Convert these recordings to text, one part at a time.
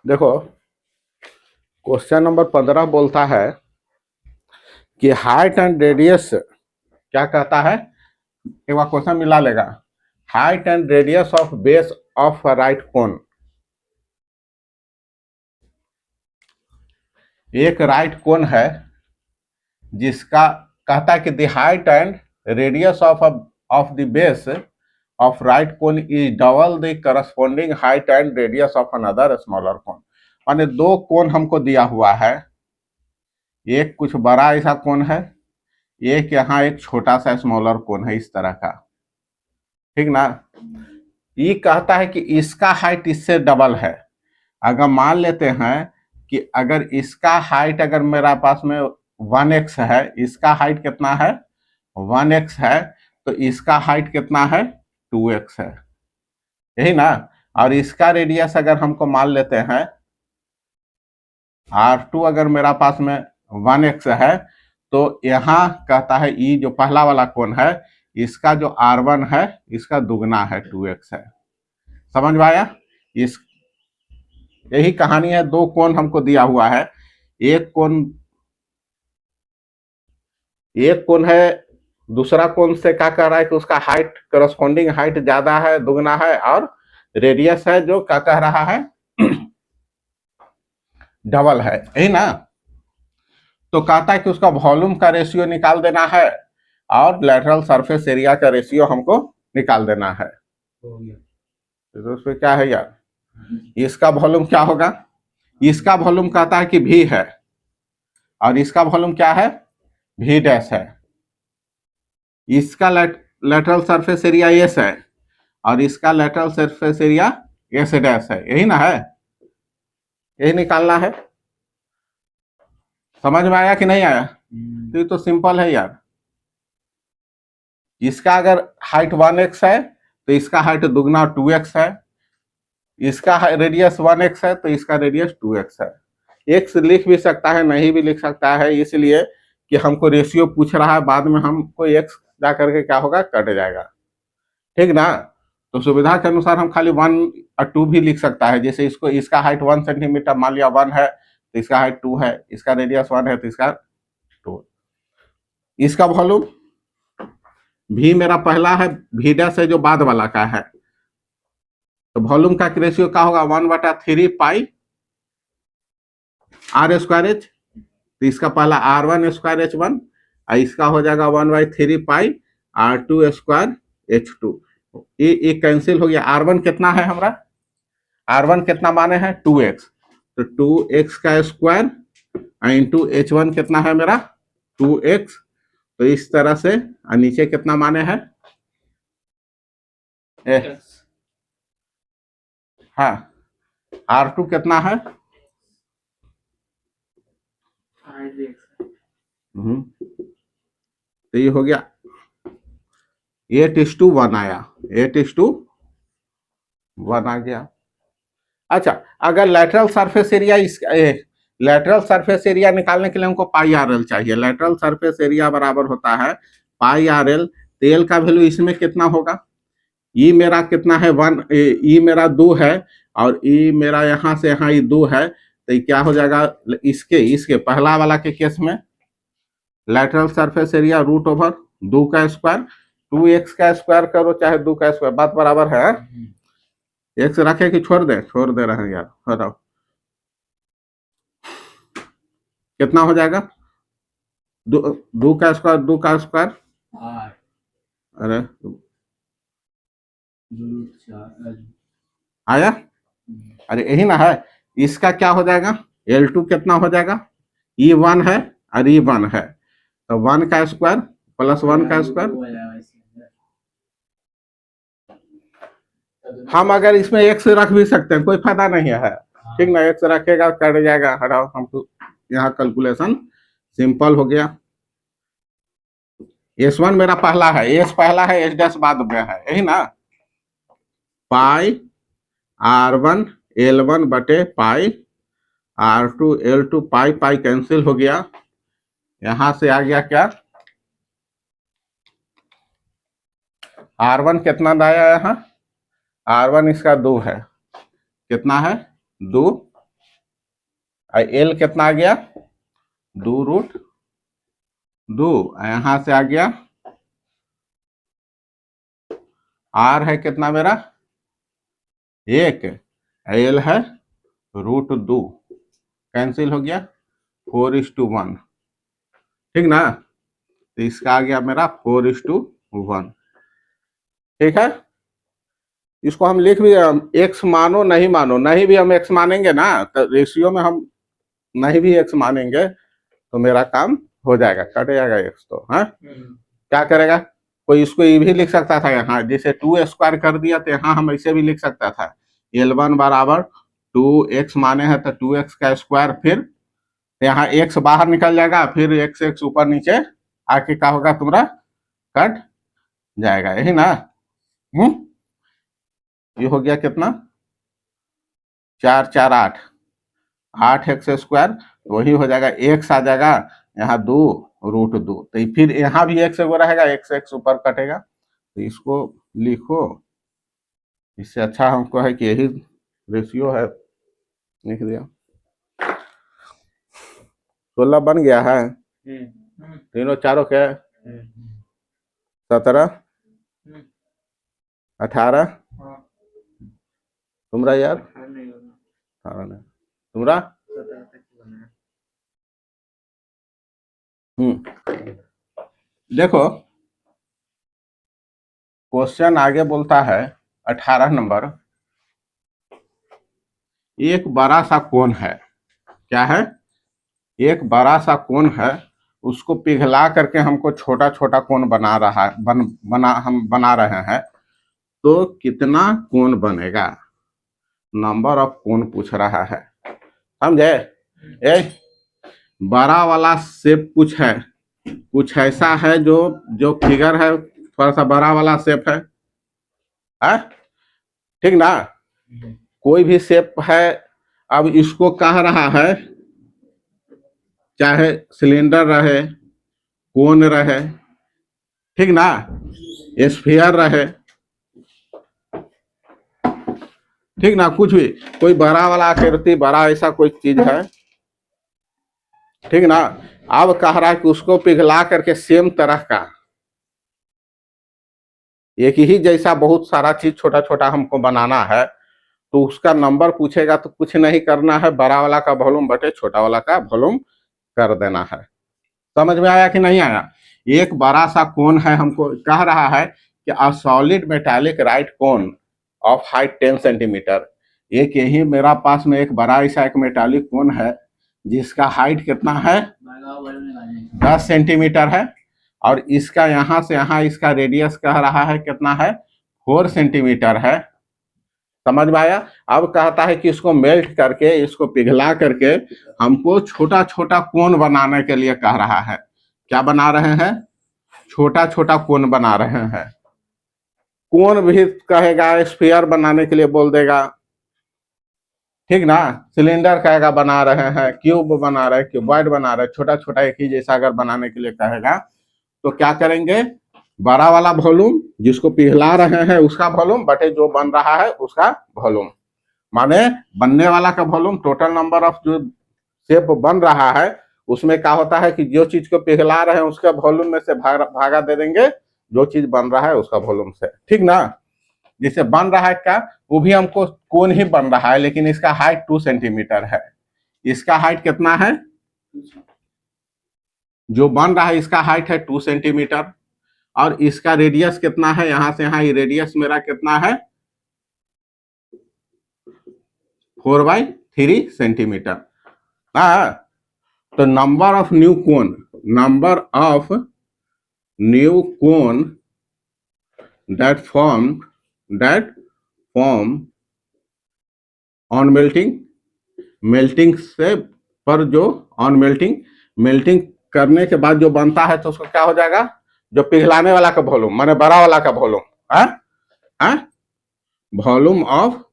देखो, question number 15 बोलता है कि हाइट एंड रेडियस, क्या कहता है, एक बार क्वेश्चन मिला लेगा। Height and radius of base of right cone. एक राइट कोन है जिसका कहता है कि the height and radius of the base of right cone is double the corresponding height and radius of another smaller cone. माने दो कोन हमको दिया हुआ है, एक कुछ बड़ा ऐसा कोन है, एक यहाँ एक छोटा सा स्मॉलर कोन है इस तरह का, ठीक ना। ये कहता है कि इसका हाइट इससे डबल है। अगर मान लेते हैं कि अगर इसका हाइट, अगर मेरा पास में 1x है, इसका हाइट कितना है 1x है, तो इसका हाइट कितना है 2x है, यही ना। और इसका रेडियस अगर हमको मान लेते हैं R2, अगर मेरा पास में 1x है, तो यहाँ कहता है ये जो पहला वाला कोण है इसका जो R1 है इसका दुगना है 2x है। समझ में आया? इस यही कहानी है। दो कोण हमको दिया हुआ है, एक कोण है, दूसरा कोण से क्या कह रहा है कि उसका हाइट, करस्पॉन्डिंग हाइट ज्यादा है, दुगना है, और रेडियस है जो क्या कह रहा है डबल है, यही ना। तो कहता है कि उसका वॉल्यूम का रेशियो निकाल देना है और लेटरल सरफेस एरिया का रेशियो हमको निकाल देना है। तो उसमें क्या है यार, इसका वॉल्यूम क्या होगा, इसका वॉल्यूम कहता है कि V है और इसका वॉल्यूम क्या है V डैश है। इसका लेटरल सरफेस एरिया S है और इसका lateral surface area S dash है, यही ना है, यही निकालना है। समझ में आया कि नहीं आया? तो ये तो सिंपल है यार। इसका अगर हाइट 1x है तो इसका हाइट दुगना 2x है, इसका रेडियस 1x है तो इसका रेडियस 2x है। x लिख भी सकता है, नहीं भी लिख सकता है, इसलिए कि हमको रेशियो पूछ रहा है, बाद में हमको x जा करके क्या होगा कट जाएगा, ठीक ना। तो सुविधा के अनुसार हम खाली 1 और 2 भी लिख सकता है। जैसे इसको, इसका हाइट 1 सेंटीमीटर मान लिया 1 है तो इसका हाइट 2 है, इसका रेडियस 1 है तो इसका 2। इसका वॉल्यूम V मेरा पहला है, V डैश है जो बाद वाला का है, तो वॉल्यूम का रेशियो क्या होगा 1/3 पाई R स्क्वायर एच। तो इसका पहला R1 स्क्वायर H1 और इसका हो जाएगा 1/3 पाई R2 स्क्वायर H2। ये कैंसिल हो गया। R1 कितना है हमारा, R1 कितना माने हैं 2x, तो 2x का स्क्वायर इंटू H1 कितना है मेरा 2x। तो इस तरह से नीचे कितना माने हैं हाँ, R2 कितना है तो ये हो गया 8:1 आया, 8:1 आ गया। अच्छा, अगर lateral surface area, lateral surface area निकालने के लिए हमको पाई आर एल चाहिए। लेटरल सरफेस एरिया बराबर होता है पाई आर एल। तेल का वैल्यू इसमें कितना होगा, ई मेरा कितना है 1, ई मेरा 2 है और ई मेरा यहाँ से यहाँ ई 2 है, तो क्या हो जाएगा इसके पहला वाला के केस में लेटरल सरफेस एरिया √2 का स्क्वायर, 2x का स्क्वायर करो चाहे 2 का स्क्वायर, बात बराबर है। एक्स रखे कि छोड़ दे रहे हैं यार, हटाओ। कितना हो जाएगा 2 का स्क्वायर, 2 का स्क्वायर, अरे आया, अरे यही ना है। इसका क्या हो जाएगा L2 कितना हो जाएगा, E1 है और E1 है, तो 1 का स्क्वायर प्लस 1 का स्क्वायर। हम अगर इसमें x रख भी सकते हैं, कोई फायदा नहीं है, ठीक ना। x रखेगा कट जाएगा, हटाओ। हमको यहाँ कैलकुलेशन सिंपल हो गया। S1 मेरा पहला है, S पहला है, S डैश बाद में है, यही ना। पाई R1 L1 बटे पाई R2 L2, पाई पाई कैंसिल हो गया। यहां से आ गया क्या R1 कितना आया यहाँ, R1 इसका 2 है, कितना है 2, एल कितना आ गया 2√2, यहां से आ गया आर है कितना मेरा 1, एल है √2, कैंसिल हो गया 4:1, ठीक ना। तो इसका आ गया मेरा 4:1, ठीक है। इसको हम लिख भी एक्स मानो नहीं भी हम एक्स मानेंगे ना, तो रेशियो में हम नहीं भी एक्स मानेंगे तो मेरा काम हो जाएगा, कट जाएगा एक्स तो, हाँ क्या करेगा। कोई इसको ये भी लिख सकता था यहाँ, जैसे 2² कर दिया तो यहाँ हम ऐसे भी लिख सकता था L1 बराबर 2x माने हैं तो 2x का स्क्वायर, फिर यहाँ x बाहर निकल जाएगा, फिर x ऊपर नीचे आके क्या होगा तुम्हारा कट जाएगा, यही ना। ये हो गया कितना 4 4 8, 8x², तो वही हो जाएगा x आ जाएगा यहाँ 2√2, तो फिर यहाँ भी x रहेगा, x ऊपर कटेगा, तो इसको लिखो। इससे अच्छा हमको है कि यही रेशियो है, लिख दिया। 16 बन गया है, तीनों चारों के 17 18, तुम्हारा यार 18 नहीं, तुम्हारा देखो क्वेश्चन आगे बोलता है 18 नंबर, एक बड़ा सा कोण है, क्या है, एक बड़ा सा कोण है, उसको पिघला करके हमको छोटा छोटा कोण बना रहा है, हम बना रहे हैं, तो कितना कोण बनेगा, नंबर ऑफ कोण पूछ रहा है, समझे। बड़ा वाला शेप कुछ ऐसा है जो फिगर है, थोड़ा सा बड़ा वाला शेप है, ठीक ना। कोई भी शेप है, अब इसको कह रहा है, चाहे सिलेंडर रहे, कोन रहे, ठीक ना, स्फीयर रहे, ठीक ना, कुछ भी कोई बड़ा वाला आकृति, बड़ा ऐसा कोई चीज है, ठीक ना। अब कह रहा है कि उसको पिघला करके सेम तरह का एक ही जैसा बहुत सारा चीज छोटा छोटा हमको बनाना है, तो उसका नंबर पूछेगा तो कुछ नहीं करना है, बड़ा वाला का वॉल्यूम बटे छोटा वाला का वॉल्यूम कर देना है। समझ में आया कि नहीं आया। एक बड़ा सा कोन है, हमको कह रहा है कि a solid metallic right cone of height 10 centimetre, एक यही मेरा पास में एक बड़ा ऐसा एक मेटालिक कोन है जिसका हाइट कितना है 10 सेंटीमीटर है, और इसका यहां से यहां इसका रेडियस कह रहा है कितना है 4 सेंटीमीटर है। समझ में आया। अब कहता है कि इसको मेल्ट करके, इसको पिघला करके हमको छोटा छोटा कोन बनाने के लिए कह रहा है। क्या बना रहे हैं, छोटा छोटा कोन बना रहे हैं। कोन भी कहेगा, स्फीयर बनाने के लिए बोल देगा, ठीक ना। सिलेंडर कहेगा बना रहे हैं, क्यूब बना रहे हैं, क्यूबॉइड बना रहे हैं, छोटा छोटा एक ही जैसा अगर बनाने के लिए कहेगा तो क्या करेंगे, बड़ा वाला वॉल्यूम जिसको पिघला रहे हैं उसका वॉल्यूम बटे जो बन रहा है उसका वॉल्यूम, माने बनने वाला का वॉल्यूम, टोटल नंबर ऑफ जो शेप बन रहा है उसमें क्या होता है कि जो चीज को पिघला रहे हैं उसका वॉल्यूम में से भागा दे देंगे जो चीज बन रहा है उसका वॉल्यूम से, ठीक ना। जिसे बन रहा है क्या, वो भी हमको कोन ही बन रहा है, लेकिन इसका हाइट 2 सेंटीमीटर है, इसका हाइट कितना है, जो बन रहा है इसका हाइट है 2 सेंटीमीटर, और इसका रेडियस कितना है, यहां से यहां रेडियस मेरा कितना है 4/3 सेंटीमीटर। तो number of new cone that form on melting से, पर जो ऑन मेल्टिंग करने के बाद जो बनता है तो उसको क्या हो जाएगा, जो पिघलाने वाला का वॉल्यूम माने बड़ा वाला का वॉल्यूम, वॉल्यूम ऑफ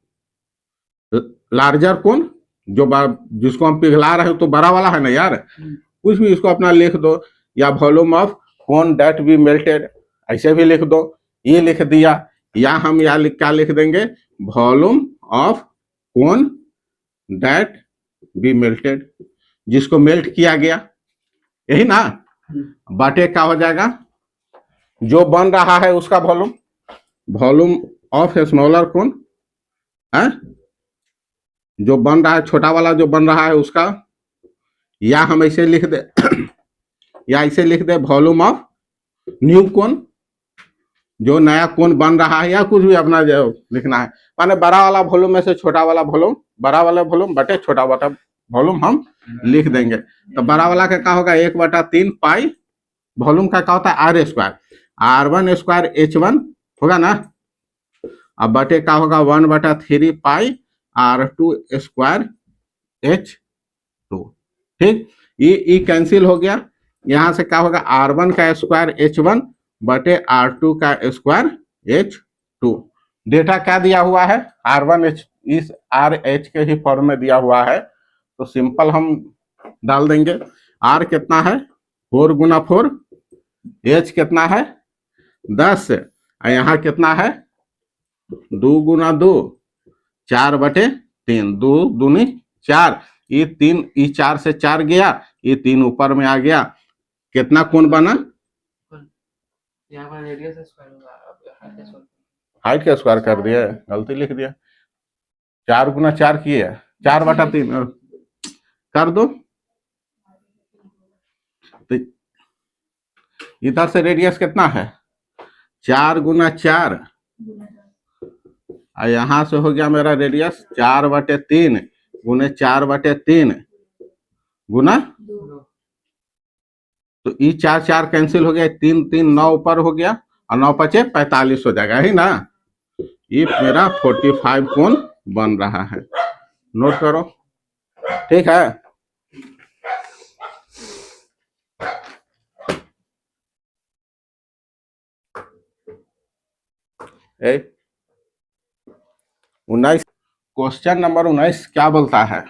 लार्जर कोन, जिसको हम पिघला रहे हैं तो बड़ा वाला है ना यार, कुछ भी इसको अपना लिख दो, या volume of cone that be melted ऐसे भी लिख दो, ये लिख दिया, या हम क्या लिख देंगे, volume of cone that be melted, जिसको मेल्ट किया गया, यही ना, बटे क्या हो जाएगा, जो बन रहा है उसका वॉल्यूम, वॉल्यूम ऑफ स्मॉलर कोन है, जो बन रहा है छोटा वाला जो बन रहा है उसका, या हम ऐसे लिख दे या ऐसे लिख दे वॉल्यूम ऑफ न्यू कोन, जो नया कोन बन रहा है, या कुछ भी अपना जो लिखना है, माने बड़ा वाला वॉल्यूम में से छोटा वाला वॉल्यूम, बड़ा वाला वॉल्यूम बटे छोटा वाला वॉल्यूम हम लिख देंगे। तो बड़ा वाला का क्या होगा, 1/3 पाई, वॉल्यूम का क्या होता है are square, R1 square H1 होगा ना, अब बटे का होगा 1/3 पाई R2 स्क्वायर H2, ठीक, ये कैंसिल हो गया, यहां से क्या होगा R1 का स्क्वायर H1 बटे R2 का स्क्वायर H2। डेटा क्या दिया हुआ है, R1H इस RH के ही फॉर्म में दिया हुआ है, तो सिंपल हम डाल देंगे, R कितना है 4 गुना 4, H कितना है 10, और यहाँ कितना है 2 गुना 2, 4/3, 2 दूनी 4, ये 3, ये 4 से 4 गया, ये 3 ऊपर में आ गया, कितना कोण बना, यहाँ पर रेडियस स्क्वायर होगा, अब हाइट का स्क्वायर कर दिया, गलती लिख दिया, 4 गुना 4 किए 4/3 कर दो, तो इधर से रेडियस कितना है 4 गुना 4, और यहां से हो गया मेरा रेडियस 4/3 गुने 4/3 गुना, तो ये 4 4 कैंसिल हो गया, 3 3 9 ऊपर हो गया, और 9 5 45 हो जाएगा, ही ना, ये मेरा 45 कोण बन रहा है, नोट करो, ठीक है। ए 19, क्वेश्चन नंबर 19 क्या बोलता है,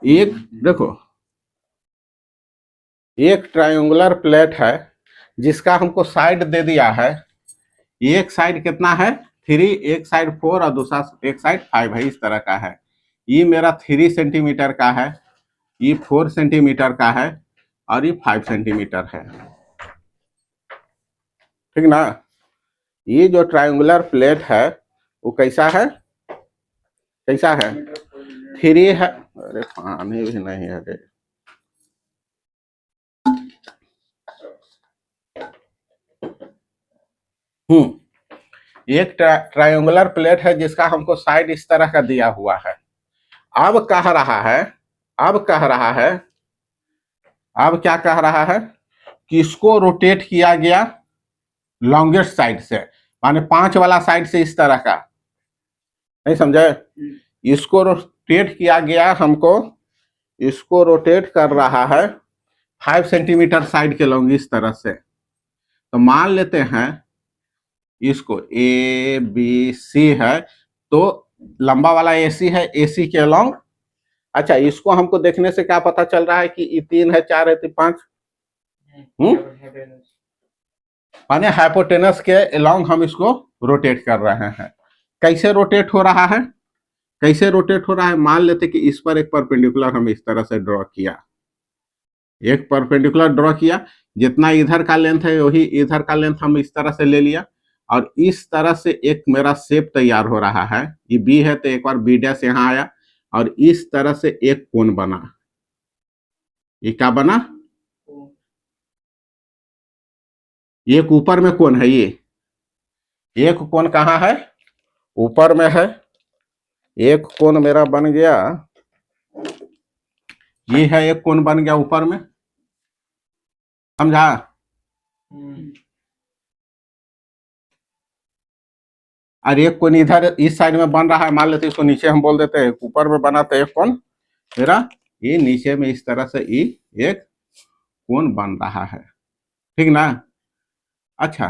एक देखो एक ट्रायंगुलर प्लेट है जिसका हमको साइड दे दिया है, एक साइड कितना है 3, एक साइड 4 और दूसरा एक साइड 5 है, इस तरह का है, ये मेरा 3 सेंटीमीटर का है, ये 4 सेंटीमीटर का है, और ये 5 सेंटीमीटर है, ठीक ना। ये जो ट्रायंगुलर प्लेट है वो कैसा है, कैसा है 3 है, अरे पानी भी नहीं है रे, एक ट्रायंगुलर प्लेट है जिसका हमको साइड इस तरह का दिया हुआ है, अब कह रहा है, अब कह रहा है, अब क्या कह रहा है कि इसको रोटेट किया गया लॉन्गेस्ट साइड से, माने 5 वाला साइड से, इस तरह का, नहीं समझे, इसको रोटेट किया गया हमको, इसको रोटेट कर रहा है 5 सेंटीमीटर साइड के लॉन्ग इस तरह से, तो मान लेते हैं इसको ए बी सी है, तो लंबा वाला AC है, AC के लॉन्ग, अच्छा इसको हमको देखने से क्या पता चल रहा है कि ये 3 है 4 है 5, माने हाइपोटेनस के अलोंग हम इसको रोटेट कर रहे हैं, कैसे रोटेट हो रहा है, कैसे रोटेट हो रहा है, मान लेते कि इस पर एक परपेंडिकुलर हम इस तरह से ड्रॉ किया, एक परपेंडिकुलर ड्रॉ किया, जितना इधर का लेंथ है वही इधर का लेंथ हम इस तरह से ले लिया, और इस तरह से एक मेरा शेप तैयार हो रहा है, ये बी है तो एक बार बी डैश यहाँ आया, और इस तरह से एक कोण बना, ये क्या बना, एक ऊपर में कोण है, ये एक कोण कहाँ है ऊपर में है, एक कोण मेरा बन गया, ये है एक कोण बन गया ऊपर में, समझा, और एक कोण इधर इस साइड में बन रहा है, मान लेते इसको नीचे हम बोल देते हैं, ऊपर में बना तो एक कोण मेरा ये नीचे में इस तरह से ये एक कोण बन रहा है, ठीक ना। अच्छा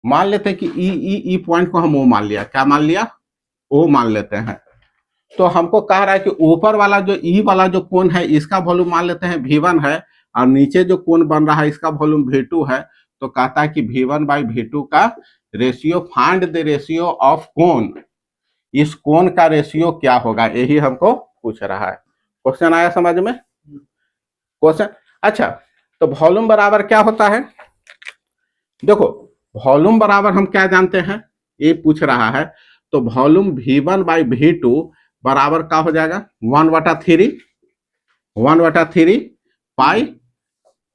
मान लेते हैं कि ई पॉइंट को हम ओ मान लिया, क्या मान लिया, ओ मान लेते हैं, तो हमको कह रहा है कि ऊपर वाला जो ई वाला जो कोण है इसका वॉल्यूम मान लेते हैं V1 है, और नीचे जो कोण बन रहा है इसका वॉल्यूम V2 है, तो कहता है कि V1/V2 का ratio, find the ratio of cone, इस कोन का रेशियो क्या होगा, यही हमको पूछ रहा है। क्वेश्चन आया समझ में? क्वेश्चन, अच्छा तो वॉल्यूम बराबर क्या होता है? देखो वॉल्यूम बराबर हम क्या जानते हैं, ये पूछ रहा है, तो वॉल्यूम V1 बाई V2 बराबर क्या हो जाएगा, 1/3 पाई,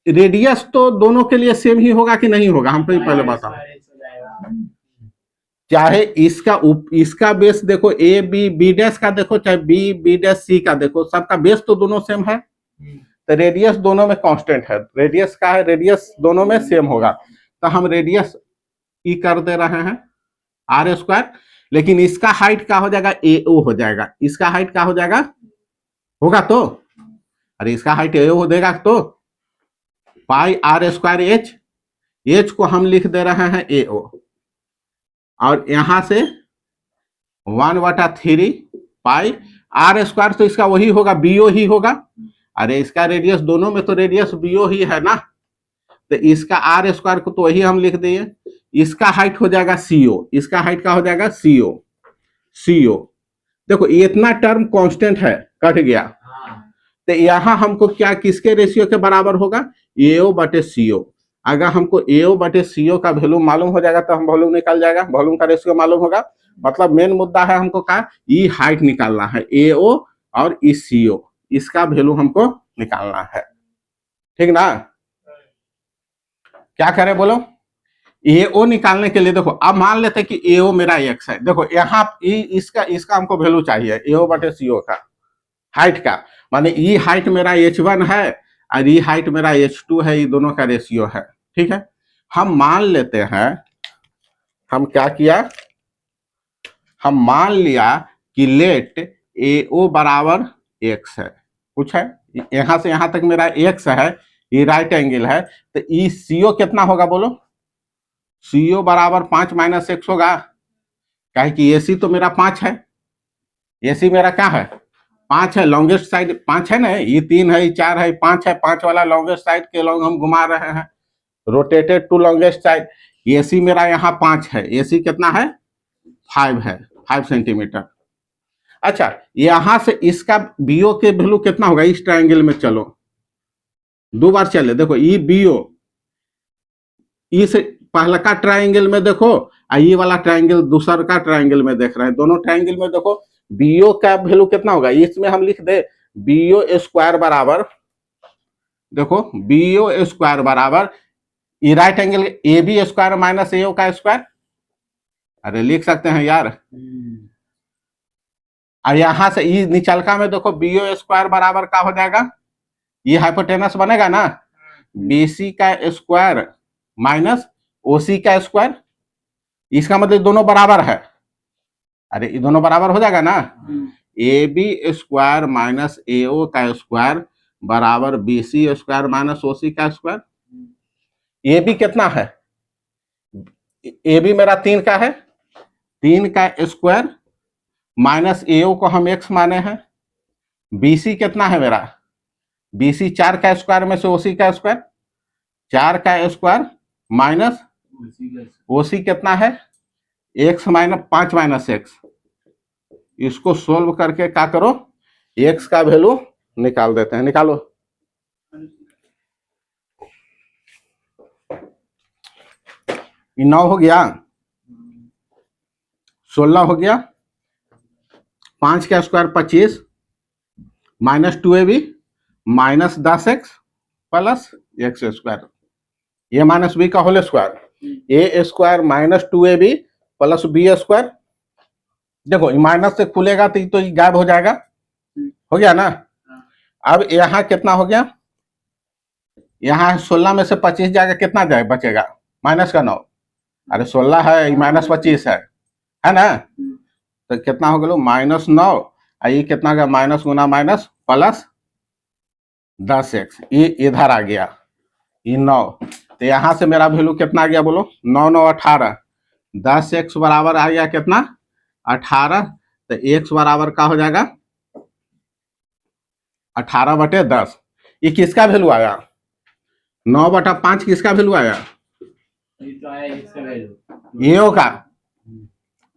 रेडियस तो दोनों के लिए सेम ही होगा कि नहीं होगा, हमको ही पहले बताओ। चाहे इसका बेस देखो ए बी बी डैश का देखो, चाहे बी बी डैश सी का देखो, सबका बेस तो दोनों सेम है, तो रेडियस दोनों में कांस्टेंट है, रेडियस का है, रेडियस दोनों में सेम होगा, तो हम रेडियस ई कर दे रहे हैं r², लेकिन इसका हाइट क्या हो जाएगा, AO हो जाएगा, इसका हाइट क्या हो जाएगा, होगा तो, अरे इसका हाइट AO हो देगा तो पाई r²h, h को हम लिख दे रहे हैं AO, और यहां से 1/3 पाई r² तो इसका वही होगा, BO ही होगा, अरे इसका रेडियस दोनों में तो रेडियस BO ही है ना, तो इसका r² को तो वही हम लिख दिए, इसका हाइट हो जाएगा CO, इसका हाइट क्या हो जाएगा CO। देखो ये इतना टर्म कांस्टेंट है, कट गया, तो यहां हमको क्या किसके रेशियो के बराबर होगा, AO/CO। अगर हमको AO/CO का वैल्यू मालूम हो जाएगा तो हम वॉल्यूम निकल जाएगा, वॉल्यूम का रेशियो मालूम होगा, मतलब मेन मुद्दा है हमको क्या, ई हाइट निकालना है, AO और ई CO, इसका वैल्यू हमको निकालना है, ठीक ना। क्या करें बोलो, AO निकालने के लिए देखो, अब मान लेते हैं कि AO मेरा x है, देखो यहाँ इसका हमको वैल्यू चाहिए AO/CO का, हाइट का, माने ई हाइट मेरा H1 है और ई हाइट मेरा H2 है, ये दोनों का रेशियो है, ठीक है। हम मान लेते हैं, हम क्या किया, हम मान लिया कि लेट AO बराबर x है, कुछ है, यहां से यहां तक मेरा x है, ये राइट एंगल है, तो ई CO कितना होगा बोलो, CO बराबर 5 - x होगा, क्या है कि AC तो मेरा 5 है, AC मेरा क्या है 5 है, लॉन्गेस्ट साइड 5 है ना, ये 3 है, ये 4 है, 5 है, 5 वाला लॉन्गेस्ट साइड के लॉन्ग हम घुमा रहे हैं, rotated to longest side, AC मेरा यहाँ 5 है, AC कितना है 5 है, 5 सेंटीमीटर। अच्छा यहां से इसका BO के वैल्यू कितना होगा, इस ट्रायंगल में चलो दो बार चले, देखो ये BO, इस पहला का ट्रायंगल में देखो, ये वाला ट्रायंगल दूसरा का ट्रायंगल में देख रहे हैं, दोनों ट्रायंगल में देखो BO का वैल्यू कितना होगा, इसमें हम लिख दे BO² बराबर, देखो BO² बराबर ये right angle AB² minus AO का स्क्वायर, अरे लिख सकते हैं यार, और यहां से ये निचलका में देखो BO² बराबर क्या हो जाएगा, ये हाइपोटेनस बनेगा ना, BC का स्क्वायर माइनस OC का स्क्वायर, इसका मतलब दोनों बराबर है, अरे ये दोनों बराबर हो जाएगा ना, AB² माइनस AO का स्क्वायर बराबर BC² माइनस OC का स्क्वायर। AB कितना है, AB मेरा 3 का है, 3 का स्क्वायर माइनस AO को हम x माने हैं, BC कितना है मेरा, BC 4 का स्क्वायर में से OC का स्क्वायर, 4 का स्क्वायर माइनस OC कितना है x - 5 - x, इसको सोल्व करके क्या करो, x का वैल्यू निकाल देते हैं, निकालो, ये 9 हो गया, 16 हो गया, 5 का square 25 minus 2AB minus 10x plus x², ये माइनस B का whole square, A² minus 2AB plus B², देखो माइनस से खुलेगा तो ये गायब हो जाएगा, हो गया ना। अब यहाँ कितना हो गया, यहाँ 16 में से 25 जाएगा, कितना जाए बचेगा, -9, अरे 16 है -25 है ना, तो कितना हो गया -9, ये कितना गया माइनस गुना माइनस प्लस 10x, ये इधर आ गया, ये 9, तो यहां से मेरा वैल्यू कितना आ गया बोलो, 9 9 18, 10x बराबर आ गया कितना 18, तो x बराबर का हो जाएगा 18/10, ये किसका वैल्यू आया, 9/5 किसका वैल्यू आया, एओ का,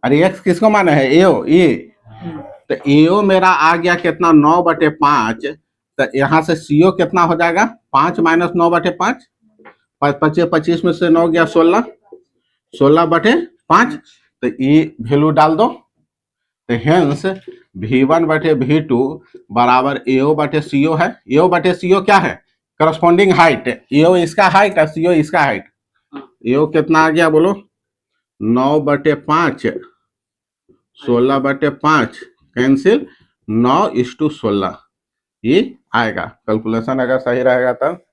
अरे एक्स किसको माने है, एओ ए, तो एओ मेरा आ गया कितना 9/5, तो यहाँ से सीओ कितना हो जाएगा 5 - 9/5, 25 में से 9 गया 16, 16/5, तो ये वैल्यू डाल दो, तो हेंस V1/V2 बराबर AO/CO है। AO/CO क्या है, करस्पॉन्डिंग हाइट, AO इसका हाइट है, CO इसका हाइट। AO कितना आ गया बोलो, 9/5, 16/5 कैंसिल, 9:16 ये आएगा। कैलकुलेशन अगर सही रहेगा तब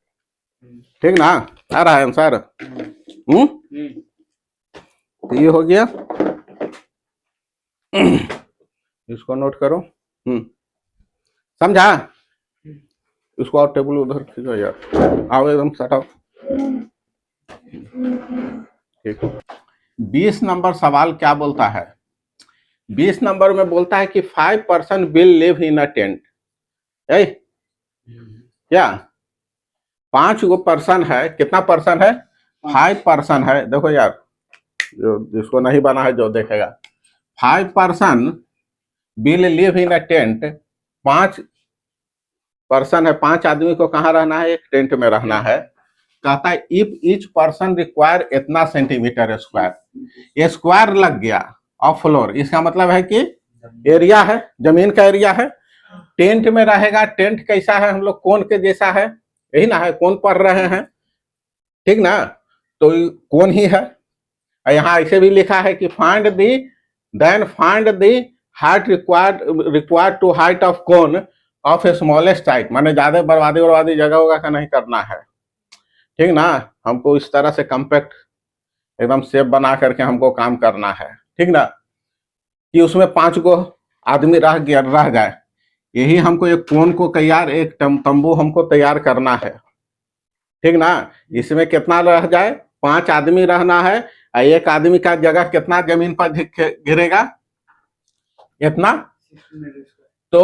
ठीक ना, आ रहा है आंसर। तो ये हो गया, इसको नोट करो। समझा, इसको और टेबल उधर खींचो यार, आओ एकदम सटाओ। ठीक, 20 नंबर सवाल क्या बोलता है, 20 नंबर में बोलता है कि 5% will live in a tent. क्या 5% है, कितना परसेंट है, 5% है। देखो यार, जो जिसको नहीं बना है जो देखेगा, 5% will live in a tent, 5% है, 5 आदमी को कहाँ रहना है, एक टेंट में रहना है। कहता है इफ ईच पर्सन रिक्वायर इतना सेंटीमीटर स्क्वायर, ये स्क्वायर लग गया ऑफ फ्लोर, इसका मतलब है कि एरिया है, जमीन का एरिया है। टेंट में रहेगा, टेंट कैसा है, हम लोग कोन के जैसा है, यही ना है, कोन पढ़ रहे हैं, ठीक ना, तो कोन ही है। यहाँ ऐसे भी लिखा है कि find the, then find the height required to height of cone of a smallest height, माने ज्यादा बर्बादी जगह होगा का नहीं करना है, ठीक ना। हमको इस तरह से कम्पैक्ट एकदम शेप बना करके हमको काम करना है, ठीक ना, कि उसमें 5 गो आदमी रह जाए। यही हमको एक कोन को तैयार, एक तंबू हमको तैयार करना है, ठीक ना। इसमें कितना रह जाए, 5 आदमी रहना है, एक आदमी का जगह कितना जमीन पर गिरेगा, इतना। तो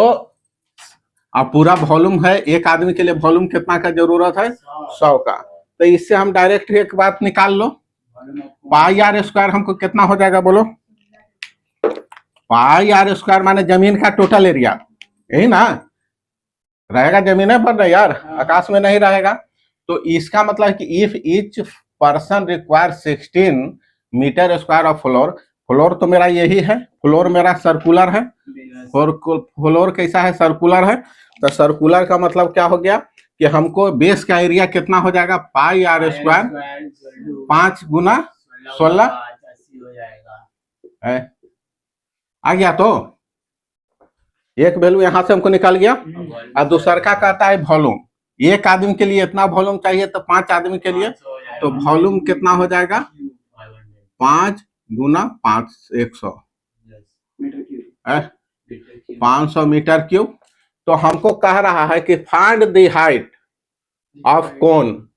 अब पूरा वॉल्यूम है, एक आदमी के लिए वॉल्यूम कितना का जरूरत है, 100 का। तो इससे हम डायरेक्ट एक बात निकाल लो, πr² हमको कितना हो जाएगा बोलो, πr² माने जमीन का टोटल एरिया, यही ना रहेगा, जमीन पर ना यार, आकाश में नहीं रहेगा। तो इसका मतलब कि if each person require 16 metre square of floor, floor तो मेरा यही है, फ्लोर मेरा सर्कुलर है, फ्लोर कैसा है, सर्कुलर है। तो सर्कुलर का मतलब क्या हो गया कि हमको बेस का एरिया कितना हो जाएगा, πr², 5 × 16 आ गया। तो एक वैल्यू यहां से हमको निकल गया, और दूसरा का कहता है वॉल्यूम, एक आदमी के लिए इतना वॉल्यूम चाहिए, तो 5 आदमी के लिए तो वॉल्यूम कितना हो जाएगा, 5 × 5 100, 500 मीटर क्यूब। तो हमको कह रहा है कि फाइंड द हाइट ऑफ कोन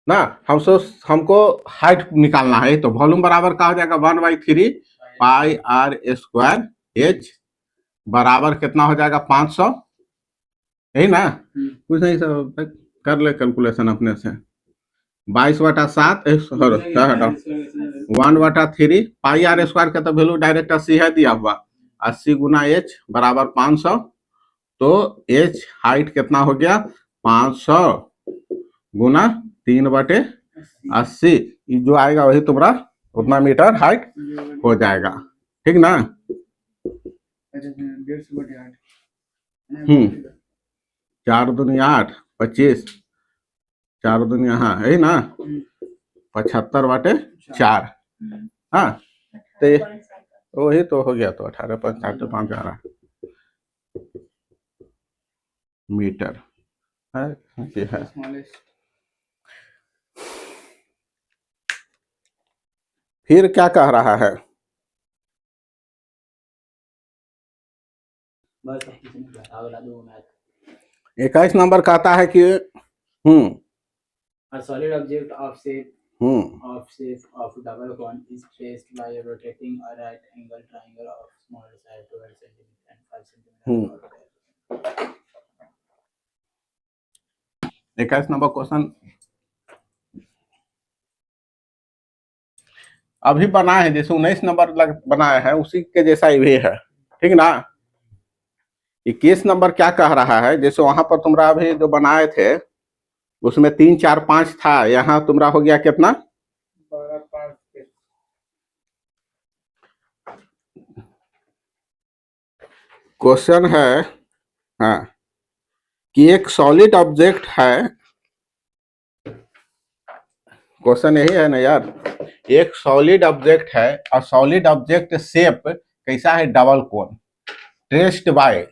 ना, हमको हाइट निकालना है। तो वॉल्यूम बराबर क्या हो जाएगा, 1/3 πr² h बराबर कितना हो जाएगा, 500, यही ना। कुछ नहीं सर, कर ले कैलकुलेशन अपने से, 22/7 1/3 πr² का तो वैल्यू डायरेक्ट 80 है दिया हुआ, 80 × h बराबर 500। तो h हाइट कितना हो गया, 500 × 3/80, जो आएगा वही तुम्हारा उतना मीटर हाइट हो जाएगा, ठीक ना। 4 दूनी 8, 25, 4 दूनी, हाँ यही ना, 75/4, हाँ। तो वही तो हो गया, तो 18.5 मीटर है, ये है। फिर क्या कह रहा है, बस 21 नंबर कहता है कि a solid object of shape of double cone is placed by rotating a right angle triangle of smaller size 12 cm and 5 cm. 21 number question, अभी बनाए हैं, जैसे 19 नंबर बनाए हैं उसी के जैसा ही भी है, ठीक ना। 21 नंबर क्या कह रहा है, जैसे वहां पर तुम्हारा अभी जो बनाए थे उसमें 3 4 5 था, यहाँ तुम्हारा हो गया कितना 12 5। क्वेश्चन है, हाँ, कि एक सॉलिड ऑब्जेक्ट है, क्वेश्चन यही है ना यार, एक सॉलिड ऑब्जेक्ट है और सॉलिड ऑब्जेक्ट शेप कैसा है, डबल कोन, ट्रेस्ड बाय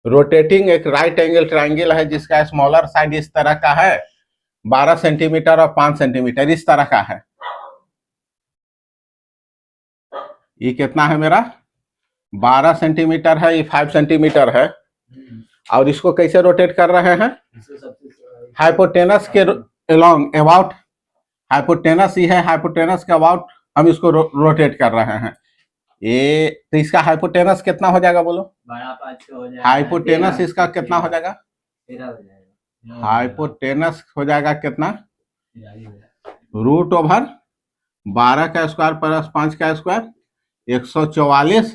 रोटेटिंग एक राइट एंगल ट्रायंगल है जिसका स्मॉलर साइड इस तरह का है 12 सेंटीमीटर और 5 सेंटीमीटर इस तरह का है। ये कितना है मेरा 12 सेंटीमीटर है, ये 5 सेंटीमीटर है, और इसको कैसे रोटेट कर रहे हैं, हाइपोटेनस के अलोंग अबाउट, हाइपोटेनस ही है, हाइपोटेनस के अबाउट हम इसको रोटेट कर रहे हैं। ये तो इसका हाइपोटेनस कितना हो जाएगा बोलो, 12 5 हो जाएगा, हाइपोटेनस इसका कितना हो जाएगा, 13 हो जाएगा, हाइपोटेनस हो जाएगा कितना √12 का स्क्वायर प्लस 5 का स्क्वायर 144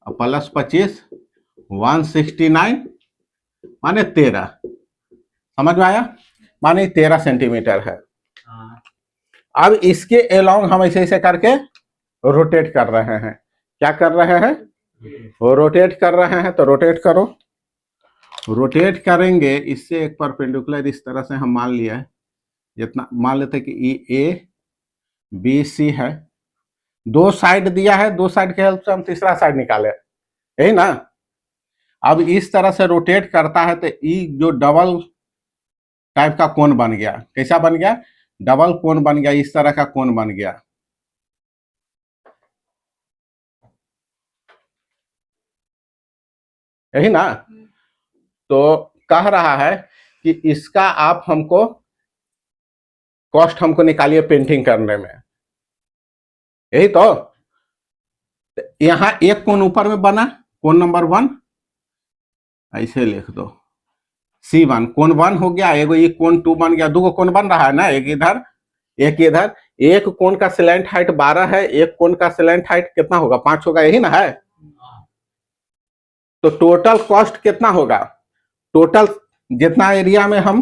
प्लस 25 169 माने 13, समझ में आया, माने 13 सेंटीमीटर है। अब इसके अलोंग हम ऐसे ऐसे करके रोटेट कर रहे हैं, क्या कर रहे हैं, वो रोटेट कर रहे हैं, तो रोटेट करो, रोटेट करेंगे इससे एक परपेंडिकुलर इस तरह से हम मान लिया है, जितना मान लेते कि ई ए बी सी है, दो साइड दिया है, दो साइड के हेल्प से हम तीसरा साइड निकाले, यही ना। अब इस तरह से रोटेट करता है तो ई जो डबल टाइप का कोण बन गया, कैसा बन गया, डबल कोण बन गया, इस तरह का कोण बन गया। यही ना, तो कह रहा है कि इसका आप हमको कॉस्ट हमको निकालिए पेंटिंग करने में, यही तो। यहां एक कोण ऊपर में बना, कोण नंबर 1 ऐसे लिख दो, C1 कोण 1 हो गया, एगो ये कोण 2 बन गया, दो कोण बन रहा है ना, एक इधर एक इधर, एक कोण का स्लैंट हाइट 12 है, एक कोण का स्लैंट हाइट कितना होगा 5 होगा, यही ना है। तो टोटल कॉस्ट कितना होगा, टोटल जितना एरिया में हम